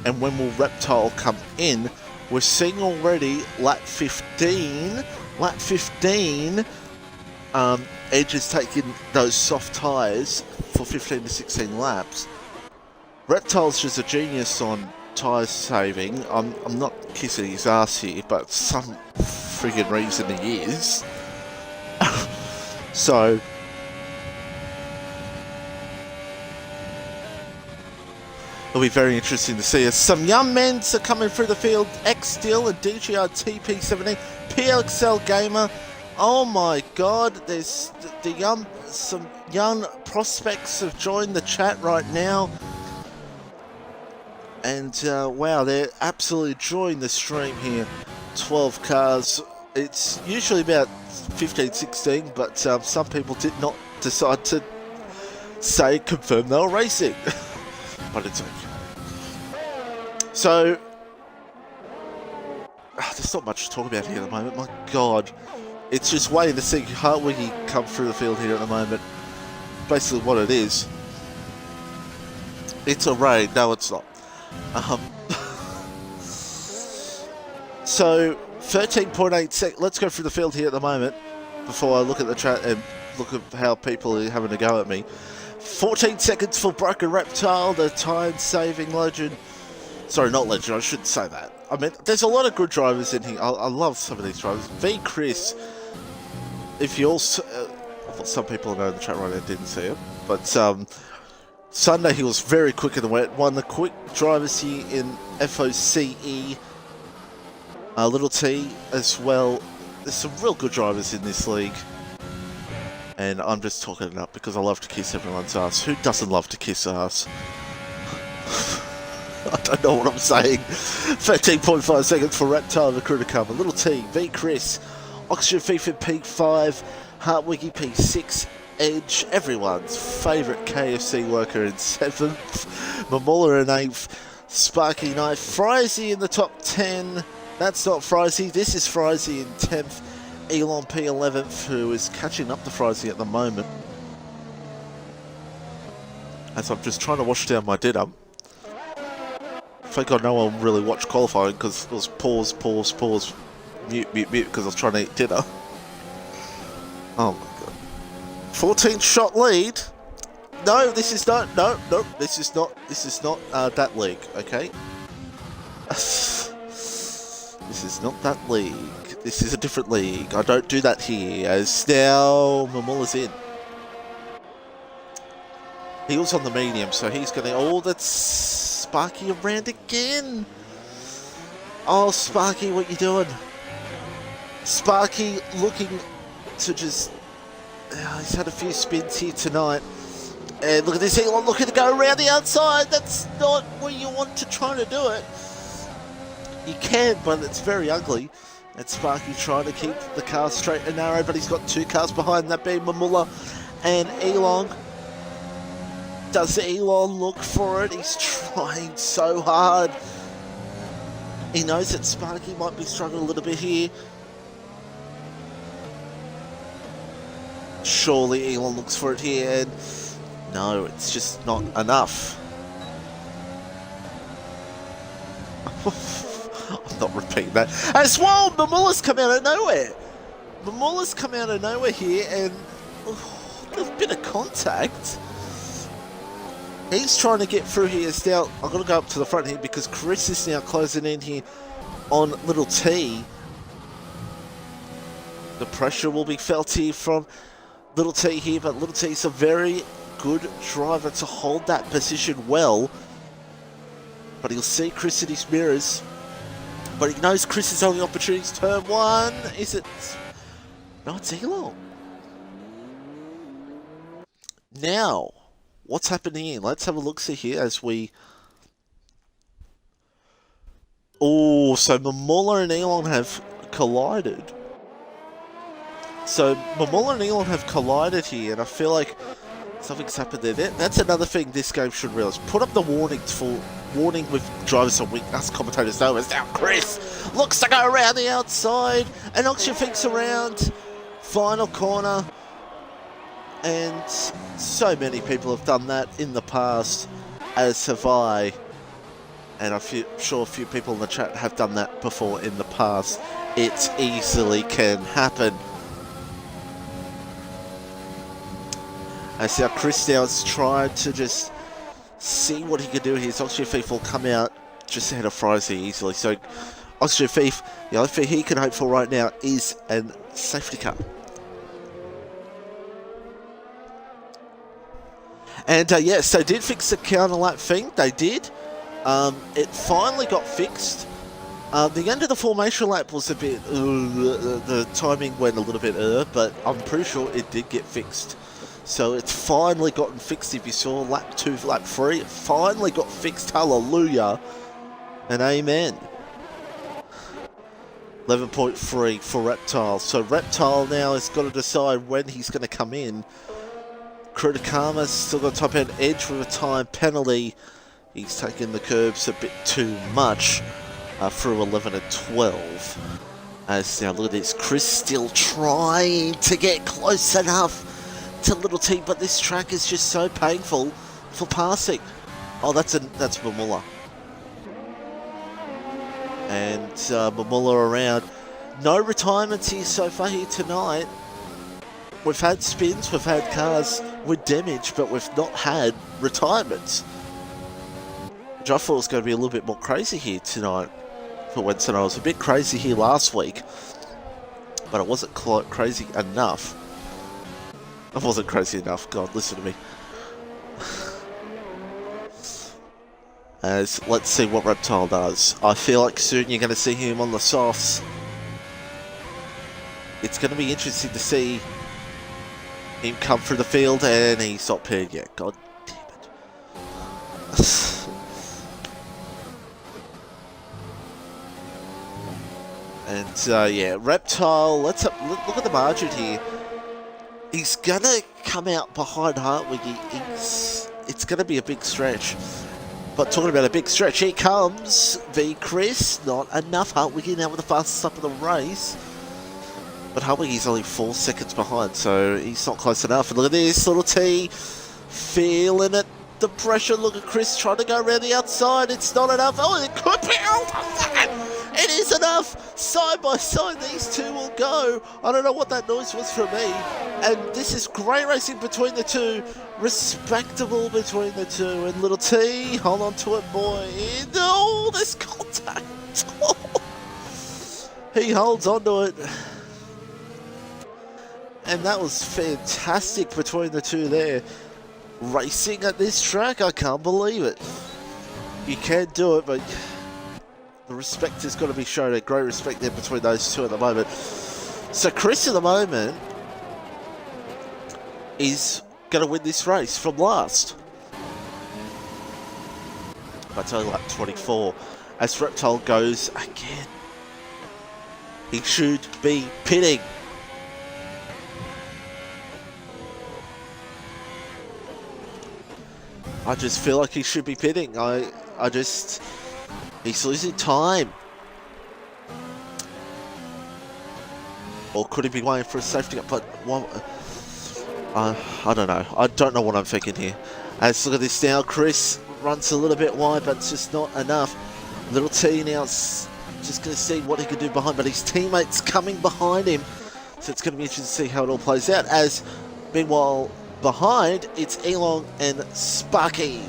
And when will Reptile come in? We're seeing already lap 15. Lap 15, Edge is taking those soft tyres for 15 to 16 laps. Reptile's just a genius on tyre saving. I'm not kissing his ass here, but some friggin' reason he is. So it'll be very interesting to see as some young men are coming through the field. X-Steel and DGR TP17, PLXL Gamer. Oh my god, there's some young prospects have joined the chat right now. And wow, they're absolutely enjoying the stream here. 12 cars. It's usually about 15, 16, but some people did not decide to confirm they were racing. But it's okay. So, there's not much to talk about here at the moment. My god. It's just waiting to see Hartwiggy come through the field here at the moment. Basically what it is. It's a raid. No, it's not. So 13.8 seconds. Let's go through the field here at the moment before I look at the chat and look at how people are having a go at me. 14 seconds for Broken Reptile, the time-saving legend. Sorry, not legend. I shouldn't say that. I mean, there's a lot of good drivers in here. I love some of these drivers. V Chris. If you also, some people know in the chat right now didn't see it, but Sunday he was very quick in the wet. Won the quick drivers here in FOCE. Little T as well. There's some real good drivers in this league. And I'm just talking it up because I love to kiss everyone's ass. Who doesn't love to kiss ass? I don't know what I'm saying. 13.5 seconds for Reptile, the crew to come. Little T, V Chris, Oxygen FIFA P5, Hartwiggy P6, Edge, everyone's favourite KFC worker in 7th, Mamula in 8th, Sparky 9th, Frizy in the top 10. That's not Frizy, this is Frizy in 10th, Elon P11th, who is catching up to Frizy at the moment. As I'm just trying to wash down my dinner. Thank God no one really watched qualifying because it was pause, mute, because I was trying to eat dinner. Oh my god. 14 shot lead. No, this is not, no, this is not that league, okay? This is not that league. This is a different league. I don't do that here, as now Mamula's in. He was on the medium, so he's going to... Oh, that's Sparky around again. Oh, Sparky, what you doing? Sparky looking to just... he's had a few spins here tonight. And look at this Elon looking to go around the outside. That's not where you want to try to do it. You can, but it's very ugly. And Sparky trying to keep the car straight and narrow, but he's got two cars behind, that being Mamula and Elon. Does Elon look for it? He's trying so hard. He knows that Sparky might be struggling a little bit here. Surely Elon looks for it here, and no, it's just not enough. I'm not repeating that. As well, Mamula's come out of nowhere. Mamula's come out of nowhere here, and there's a bit of contact. He's trying to get through here. Now, I'm going to go up to the front here because Chris is now closing in here on Little T. The pressure will be felt here from Little T here, but Little T's a very good driver to hold that position well. But he'll see Chris in his mirrors. But he knows Chris is only opportunities. Turn one. Is it? No, it's Elon. Now, what's happening here? Let's have a look-see here as we... Oh, so Mamula and Elon have collided. So Mamula and Elon have collided here, and I feel like Something's happened there. That's another thing this game should realise. Put up the warning with drivers so us commentators know. As now Chris looks to go around the outside and knocks your thinks around. Final corner. And so many people have done that in the past, as have I. And I'm sure a few people in the chat have done that before in the past. It easily can happen. As now Chris now has tried to just see what he can do here. Oxygen Thief will come out just ahead of Frizy easily. So Oxygen Thief, the only thing he can hope for right now is a safety car. And yeah, so did fix the counter lap thing. They did. It finally got fixed. The end of the formation lap was a bit, the timing went a little bit, but I'm pretty sure it did get fixed. So it's finally gotten fixed. If you saw lap 2, lap 3, it finally got fixed. Hallelujah and amen. 11.3 for Reptile. So Reptile now has got to decide when he's going to come in. Kritikama's still got top end edge with a time penalty. He's taking the curbs a bit too much through 11 and 12. As now look at this, Chris still trying to get close enough to Little T, but this track is just so painful for passing. Oh, that's Mamula. And Mamula around. No retirements here so far here tonight. We've had spins, we've had cars with damage, but we've not had retirements. Which I thought was going to be a little bit more crazy here tonight for Wednesday. I was a bit crazy here last week, but it wasn't quite crazy enough. I wasn't crazy enough. God, listen to me. As let's see what Reptile does. I feel like soon you're going to see him on the softs. It's going to be interesting to see him come through the field, and he's not paired yet. God damn it. And yeah, Reptile, let's look at the margin here. He's going to come out behind Hartwig. It's going to be a big stretch. But talking about a big stretch, here comes V Chris. Not enough. Hartwig now with the fastest up of the race. But Hartwig is only 4 seconds behind, so he's not close enough. And look at this, Little T feeling it. The pressure. Look at Chris trying to go around the outside. It's not enough. Oh, it could be. It is enough. Side by side, these two will go. I don't know what that noise was from me. And this is great racing between the two. Respectable between the two. And Little T, hold on to it, boy. No, there's contact. He holds on to it. And that was fantastic between the two there. Racing at this track, I can't believe it. You can do it, but the respect has got to be shown. A great respect there between those two at the moment. So Chris at the moment is going to win this race from last. That's only lap 24. As Reptile goes again, he should be pitting. I just feel like he should be pitting. He's losing time. Or could he be waiting for a safety car? But I don't know. I don't know what I'm thinking here. As look at this now, Chris runs a little bit wide, but it's just not enough. Little T now just going to see what he can do behind, but his teammates coming behind him. So it's going to be interesting to see how it all plays out. As meanwhile, behind, it's Elon and Sparky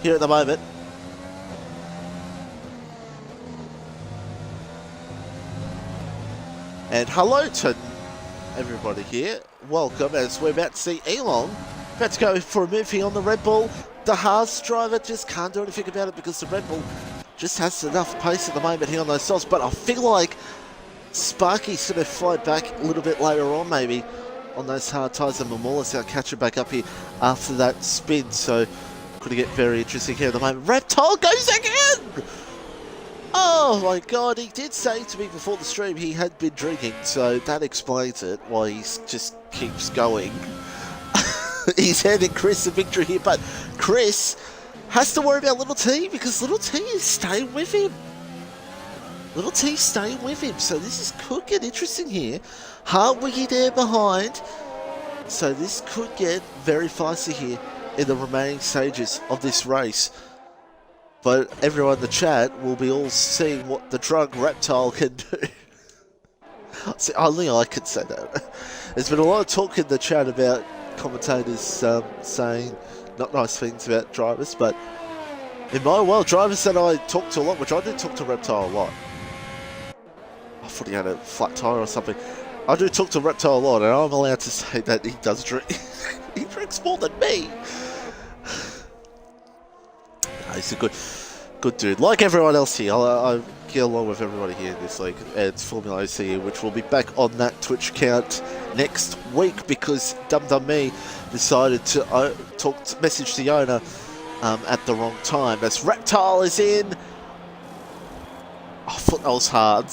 here at the moment. And hello to everybody here. Welcome, as we're about to see Elon about to go for a move here on the Red Bull. The Haas driver just can't do anything about it because the Red Bull just has enough pace at the moment here on those softs. But I feel like Sparky's going to fight back a little bit later on, maybe, on those hard tyres, and Mamula's going to catch him back up here after that spin. So could it get very interesting here at the moment. Reptile goes again! Oh my god, he did say to me before the stream he had been drinking, so that explains it, why he just keeps going. he's handed Chris a victory here, but Chris has to worry about Little T because Little T is staying with him. Little T staying with him, so could get interesting here. Hartwiggy there behind, so this could get very feisty here in the remaining stages of this race. But everyone in the chat will be all seeing what the drug Reptile can do. See, only I can say that. There's been a lot of talk in the chat about commentators saying not nice things about drivers, but in my world, drivers that I talk to a lot, which I do talk to Reptile a lot. I thought he had a flat tyre or something. I do talk to Reptile a lot, and I'm allowed to say that he does drink. He drinks more than me. No, he's a good dude. Like everyone else here, I get along with everybody here in this league. It's FormulaOCE, which will be back on that Twitch account next week because Dum Dum Me decided to message the owner at the wrong time. As Reptile is in. I thought that was hard.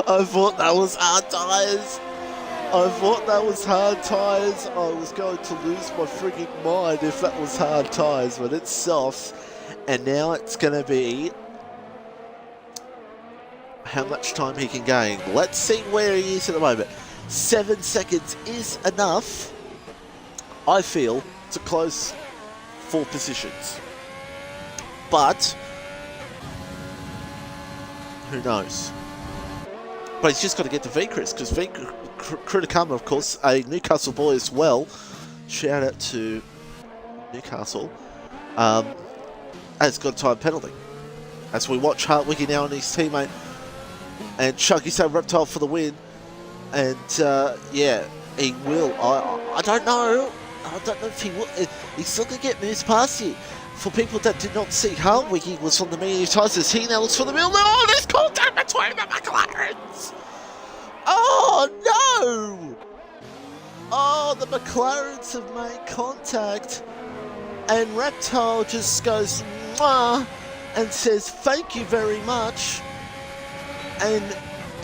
I thought that was hard tyres. I thought that was hard tyres. I was going to lose my frigging mind if that was hard tyres, but it's soft. And now it's going to be how much time he can gain. Let's see where he is at the moment. 7 seconds is enough, I feel, to close 4 positions. But who knows? But he's just got to get to V-Chris, because Criticama, of course, a Newcastle boy as well. Shout out to Newcastle. Has got a time penalty. As we watch Hartwiggy now and his teammate. And Chuggy say Reptile for the win. And yeah, he will. I don't know. I don't know if he will. He's still going to get moves past you. For people that did not see, Hartwiggy was on the medium tyres as he now looks for the middle. Oh, there's contact between the McLarens! Oh, no! Oh, the McLarens have made contact. And Reptile just goes, mwah, and says, thank you very much. And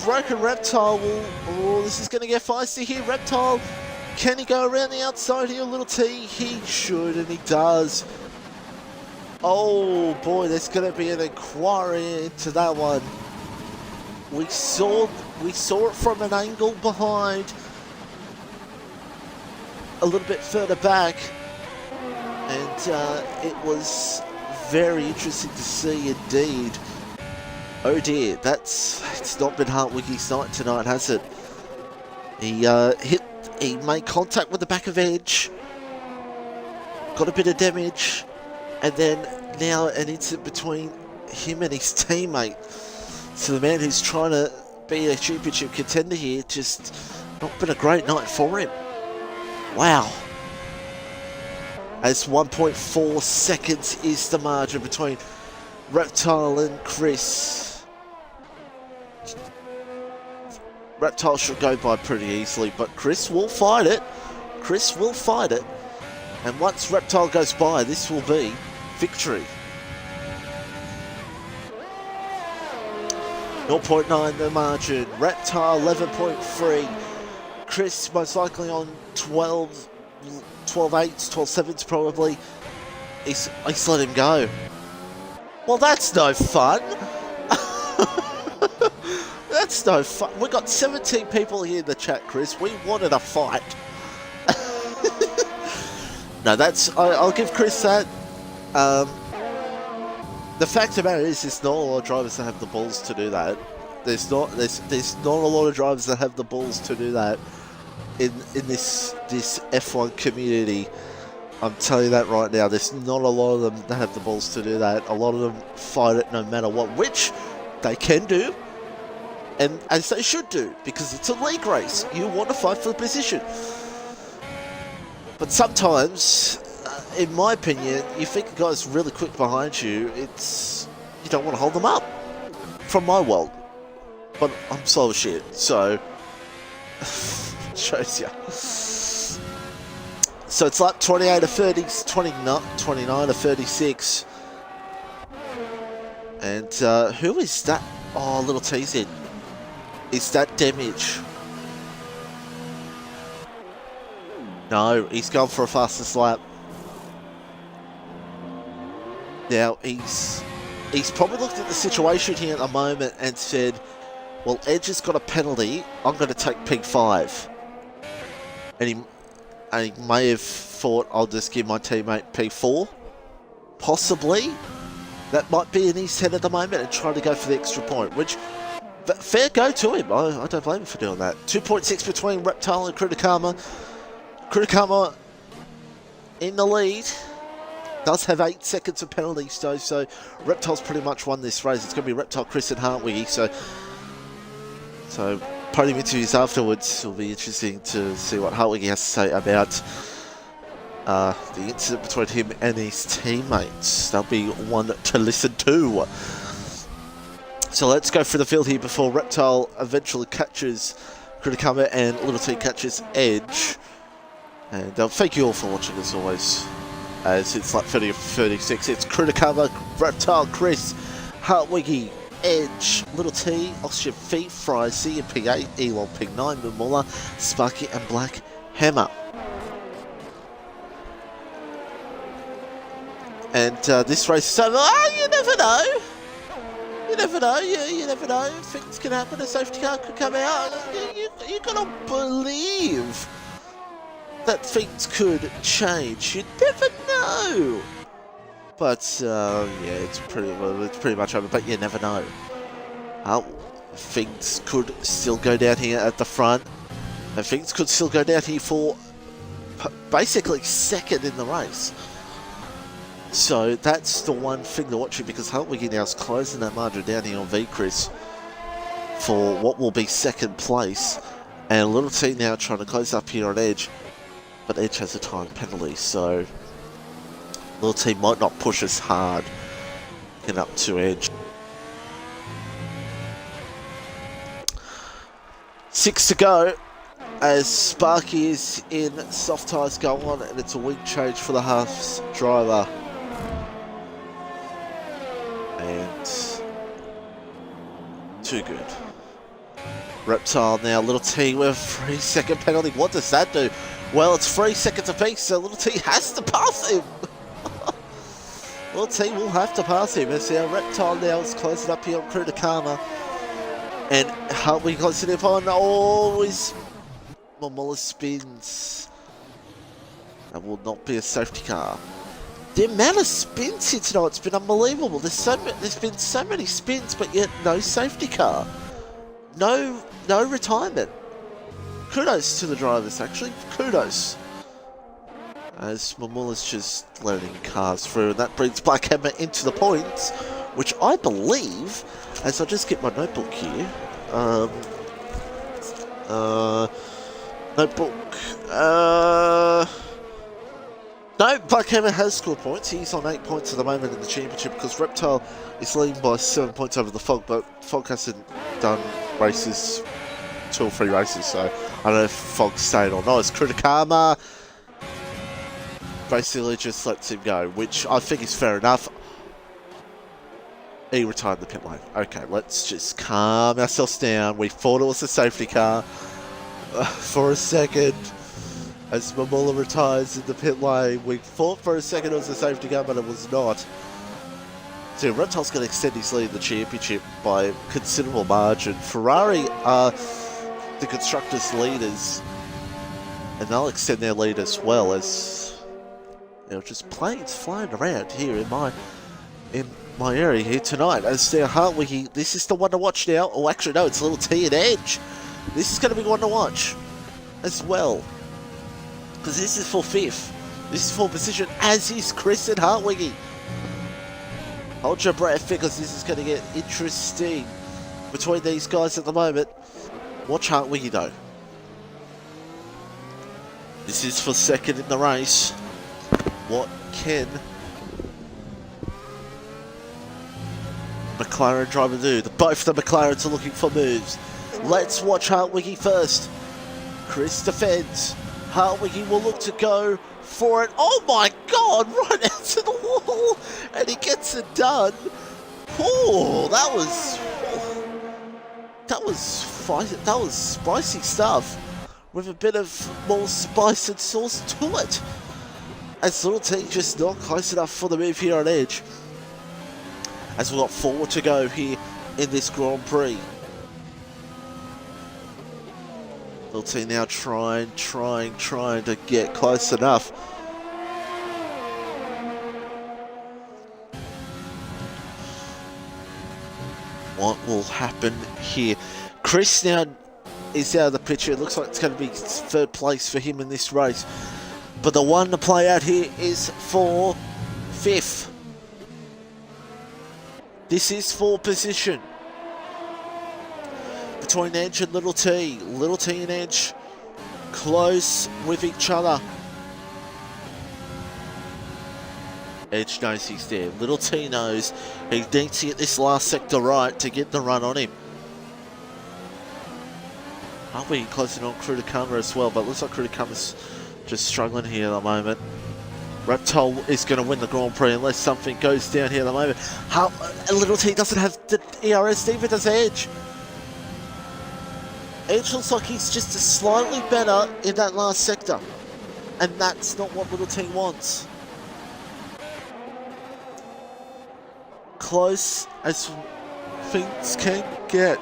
Broken Reptile will, oh, this is going to get feisty here. Reptile, can he go around the outside here, Little T? He should, and he does. Oh boy, there's going to be an inquiry into that one. We saw it from an angle behind, a little bit further back, and it was very interesting to see indeed. Oh dear, it's not been Hartwiggy's night tonight, has it? He made contact with the back of edge, got a bit of damage. And then now an incident between him and his teammate. So the man who's trying to be a championship contender here, just not been a great night for him. Wow. As 1.4 seconds is the margin between Reptile and Chris. Reptile should go by pretty easily, but Chris will fight it. Chris will fight it. And once Reptile goes by, this will be victory. 0.9 the margin. Reptile 11.3. Chris most likely on 12 8s, 12 7s probably. He's let him go. Well, that's no fun. That's no fun. We've got 17 people here in the chat, Chris. We wanted a fight. No, I'll give Chris that. The fact of the matter is, there's not a lot of drivers that have the balls to do that. There's not a lot of drivers that have the balls to do that in this F1 community. I'm telling you that right now. There's not a lot of them that have the balls to do that. A lot of them fight it no matter what, which they can do, and as they should do, because it's a league race. You want to fight for the position. But sometimes, in my opinion, you think a guy's really quick behind you, you don't want to hold them up. From my world. But I'm slow as shit, so shows ya. So it's like 28 to 30, 29 to 36. And who is that? Oh, Little T's in. Is that damage? No, he's gone for a fastest lap. Now, he's probably looked at the situation here at the moment and said, well, Edge has got a penalty. I'm going to take P5. And he may have thought, I'll just give my teammate P4. Possibly. That might be in his head at the moment and trying to go for the extra point, which, fair go to him. I don't blame him for doing that. 2.6 between Reptile and Kritikama. Kritikama in the lead. Does have 8 seconds of penalties though, so Reptile's pretty much won this race. It's going to be Reptile, Chris and Hartwiggy, so podium interviews afterwards will be interesting to see what Hartwiggy has to say about the incident between him and his teammates. That'll be one to listen to. So let's go through the field here before Reptile eventually catches Kritikama and Little T catches Edge. And thank you all for watching as always. As it's like 30 or 36, it's Kritikama, Reptile, Chris, Hartwiggy, Edge, Little T, Oxygen Feet, Fry, C and Ping 8, Elon Ping 9, Mumula, Sparky and Black Hammer. And this race is over. Oh, you never know. You never know. You never know. Things can happen. A safety car could come out. You gotta believe that things could change. You never know. But yeah, it's pretty much over. But you never know. Things could still go down here at the front, and things could still go down here for basically second in the race. So that's the one thing to watch, because Hartwiggy now is closing that margin down here on V-Chris for what will be second place, and Little T now trying to close up here on Edge. But Edge has a time penalty, so Little T might not push as hard get up to Edge. 6 to go as Sparky is in soft tyres go on, and it's a wing change for the Haas driver. And too good. Reptile now, Little T with a 3-second penalty. What does that do? Well, it's 3 seconds apiece, so Little T has to pass him. Little T will have to pass him. As our Reptile now is closing up here on Kritikama. And Hartwiggy closing up on always Momola spins. That will not be a safety car. The amount of spins here tonight, it's been unbelievable. There's been so many spins, but yet no safety car. No retirement. Kudos to the drivers, actually. Kudos. As Momola's just letting cars through, and that brings Black Hammer into the points, which I believe, as I just get my notebook here, no, Black Hammer has scored points. He's on 8 points at the moment in the championship, because Reptile is leading by 7 points over the Fog, but Fog hasn't done races, 2 or 3 races, so I don't know if Fog's staying or not. It's Kritikama basically just lets him go, which I think is fair enough. He retired the pit lane. Okay, let's just calm ourselves down. We thought it was a safety car for a second. As Momola retires in the pit lane, we thought for a second it was a safety car, but it was not. So Reptile's going to extend his lead in the championship by a considerable margin. Ferrari are the constructors' leaders, and they'll extend their lead as well, as you know, just planes flying around here in my area here tonight. As their Hartwiggy, this is the one to watch now. Oh, actually no, it's Little T and Edge. This is going to be one to watch as well, because this is for 5th. This is for position, as is Chris and Hartwiggy. Hold your breath, because this is going to get interesting between these guys at the moment. Watch Hartwiggy though. This is for 2nd in the race. What can McLaren driver do? Both the McLarens are looking for moves. Let's watch Hartwiggy first. Chris defends. Hartwiggy will look to go for it. Oh my god, right out to the wall, and he gets it done. Oh, that was spicy stuff. with a bit of more spice and sauce to it. As Little T just not close enough for the move here on Edge. As we've got 4 to go here in this Grand Prix. Little T now trying to get close enough. What will happen here? Chris now is out of the picture. It looks like it's going to be 3rd place for him in this race. But the one to play out here is for 5th. This is for position. Between Edge and Little T. Little T and Edge close with each other. Edge knows he's there. Little T knows he needs to get this last sector right to get the run on him. Are we closing on Kritakama as well? But it looks like Kritakama's just struggling here at the moment. Reptile is going to win the Grand Prix unless something goes down here at the moment. How Little T doesn't have the ERS, neither does Edge. Edge looks like he's just slightly better in that last sector. And that's not what Little T wants. Close as things can get.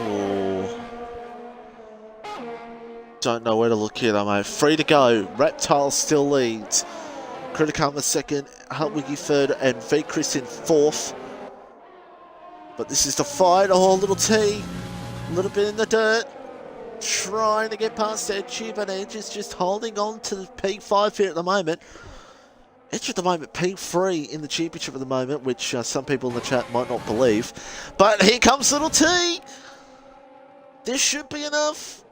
Oh. Don't know where to look here though, mate. 3 to go. Reptile still leads. Kritakama 2nd, Hartwiggy 3rd, and V-Chris in 4th. But this is the fight. Oh, Little T. A little bit in the dirt. Trying to get past Edge here, but Edge is just holding on to the P5 here at the moment. Edge at the moment P3 in the championship at the moment, which some people in the chat might not believe. But here comes Little T. This should be enough.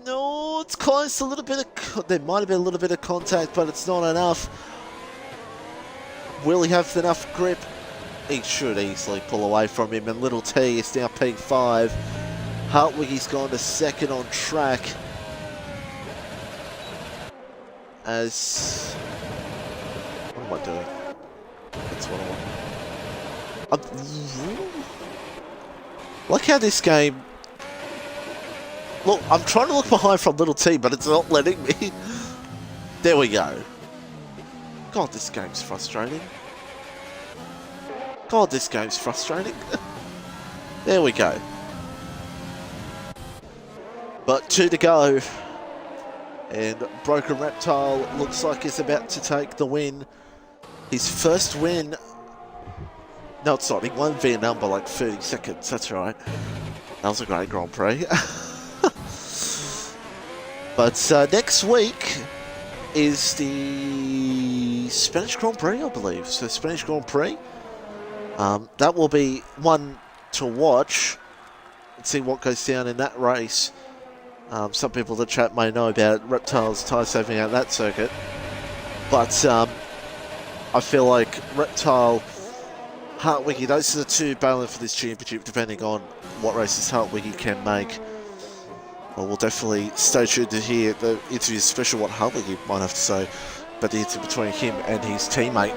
No, it's close. A little bit of... There might have been a little bit of contact, but it's not enough. Will he have enough grip? He should easily pull away from him, and Little T is now P5. Hartwiggy's gone to 2nd on track. As... What am I doing? That's what I want. Like how this game... Look, I'm trying to look behind from Little T, but it's not letting me. There we go. God, this game's frustrating. God, this game's frustrating. There we go. But 2 to go. And Broken Reptile looks like he's about to take the win. His first win. No, it's not. He won Vietnam by like 30 seconds. That's right. That was a great Grand Prix. But next week is the Spanish Grand Prix, I believe. So Spanish Grand Prix. That will be one to watch. Let's see what goes down in that race. Some people in the chat may know about Reptile's tyre saving out that circuit. But I feel like Reptile, Hartwiggy, those are the 2 battling for this championship, depending on what races Hartwiggy can make. Well, we'll definitely stay tuned to hear the interview, especially what Hartwiggy might have to say about the interview between him and his teammate.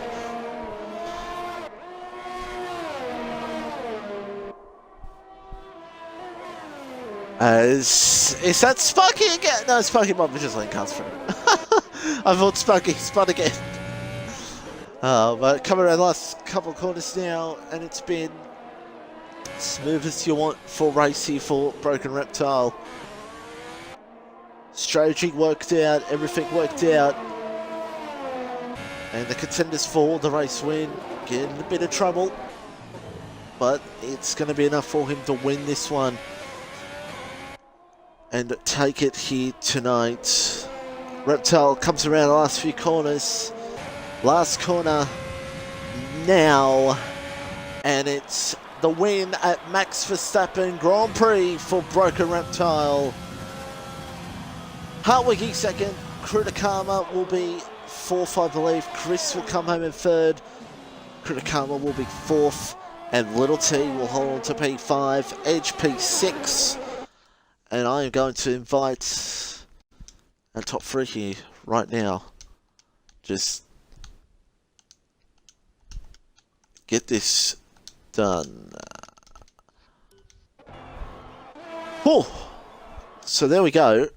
Is that Sparky again? No, Sparky might be just letting cars through. I thought Sparky spun again. But coming around the last couple of corners now, and it's been smooth as you want for race here for Broken Reptile. Strategy worked out, everything worked out. And the contenders for the race win get in a bit of trouble. But it's going to be enough for him to win this one and take it here tonight. Reptile comes around the last few corners. Last corner now. And it's the win at Max Verstappen Grand Prix for Broken Reptile. Hartwiggy 2nd. Kritakama will be 4th, I believe. Chris will come home in 3rd. Kritakama will be 4th. And Little T will hold on to P5. Edge P6. And I am going to invite a top 3 here right now. Just get this done. Oh, so there we go.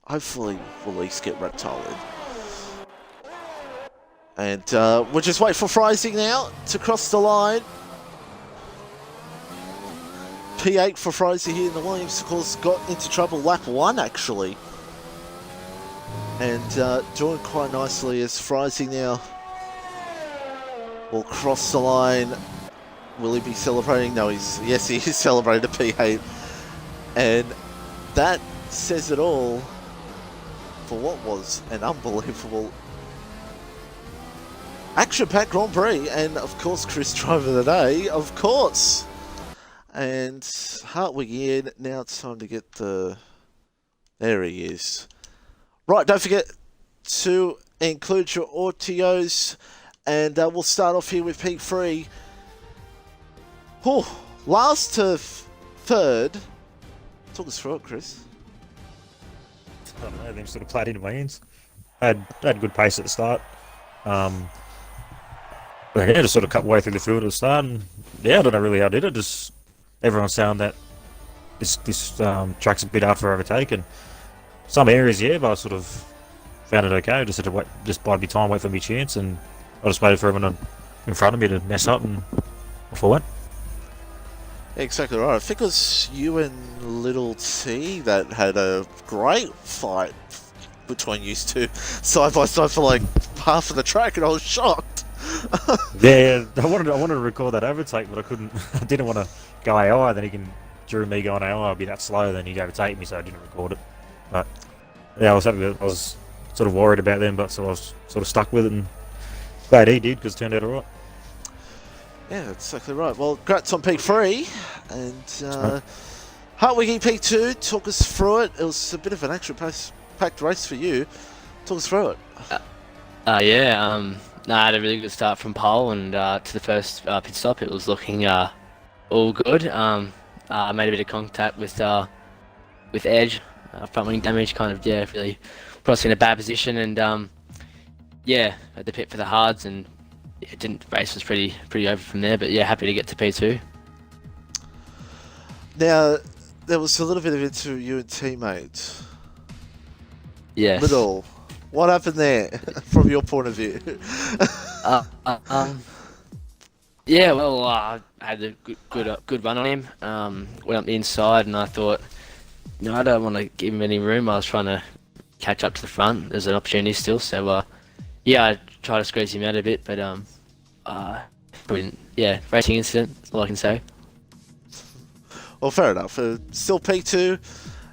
Hopefully we'll at least get Reptile in. And we'll just wait for Freising now to cross the line. P8 for Freising here in the Williams, of course, got into trouble lap 1 actually. And doing quite nicely as Freising now will cross the line. Will he be celebrating? No, yes, he is celebrating a P8. And that says it all for what was an unbelievable action-packed Grand Prix. And of course, Chris Driver of the day, of course. And Hartwig in. Now it's time to get the... There he is. Right, don't forget to include your audios. And we'll start off here with P3. Oh, last to third. Talk us through it, Chris. I don't know, everything sort of played into my hands. I had good pace at the start. But yeah, just sort of cut way through the field at the start. And yeah, I don't know really how I did it. Just everyone's saying that this track's a bit hard for overtake, and some areas, yeah, but I sort of found it okay. I just had to wait, just bide my time, wait for my chance, and I just waited for everyone in front of me to mess up, and off I went. Exactly right. I think it was you and Little T that had a great fight between you two side by side for like half of the track, and I was shocked. Yeah, I wanted to record that overtake, but I couldn't. I didn't want to go AI. Then during me going AI, I'd be that slow. Then he'd overtake me, so I didn't record it. But yeah, I was happy with it. I was sort of worried about them, but so I was sort of stuck with it, and glad he did because it turned out alright. Yeah, that's exactly right. Well, congrats on P3 and Hartwig P2. Talk us through it. It was a bit of an action-packed race for you. Talk us through it. I had a really good start from pole and to the first pit stop. It was looking all good. I made a bit of contact with Edge, front wing damage, kind of really put us in a bad position, and at the pit for the hards, and race was pretty over from there. But yeah, happy to get to P2. Now there was a little bit of into you and teammate. Yes. Little. What happened there, from your point of view? Yeah, well, I had a good run on him. Went up the inside, and I thought, I don't want to give him any room. I was trying to catch up to the front. There's an opportunity still, so I tried to squeeze him out a bit, but racing incident. That's all I can say. Well, fair enough. Still P2.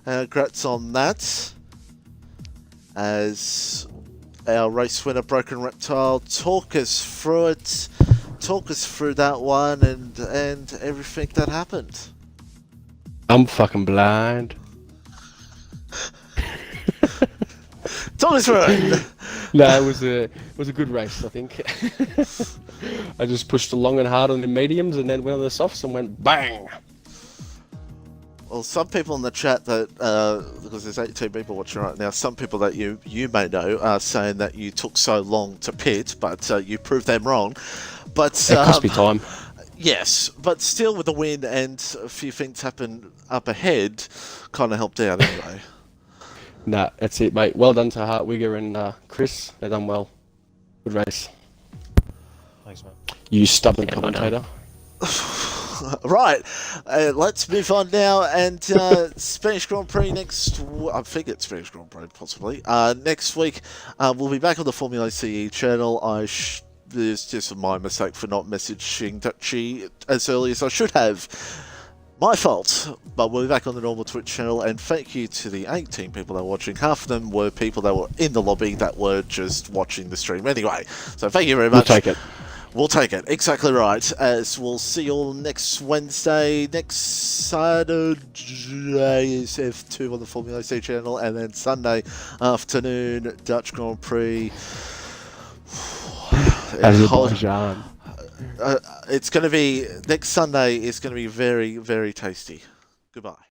Congrats on that. As our race winner, Broken Reptile, talk us through it. Talk us through that one and everything that happened. I'm fucking blind. Talk us through it. No, it was a good race, I think. I just pushed along and hard on the mediums and then went on the softs and went bang. Well, some people in the chat that, because there's 82 people watching right now, some people that you may know are saying that you took so long to pit, but you proved them wrong. But it cost me time. Yes, but still with the win and a few things happen up ahead, kind of helped out anyway. Nah, that's it, mate. Well done to Hartwigger and Chris. They done well. Good race. Thanks, mate. You stubborn commentator. Right, let's move on now, and Spanish Grand Prix next. I think it's Spanish Grand Prix possibly next week. We'll be back on the FormulaOCE channel. It's just my mistake for not messaging Dutchy as early as I should have. My fault, but we'll be back on the normal Twitch channel, and thank you to the 18 people that were watching. Half of them were people that were in the lobby that were just watching the stream anyway. So thank you very much. We'll take it. We'll take it. Exactly right. As we'll see you all next Wednesday, next Saturday is F2 on the FormulaOCE channel, and then Sunday afternoon, Dutch Grand Prix. Azerbaijan. It's going to be, next Sunday is going to be very, very tasty. Goodbye.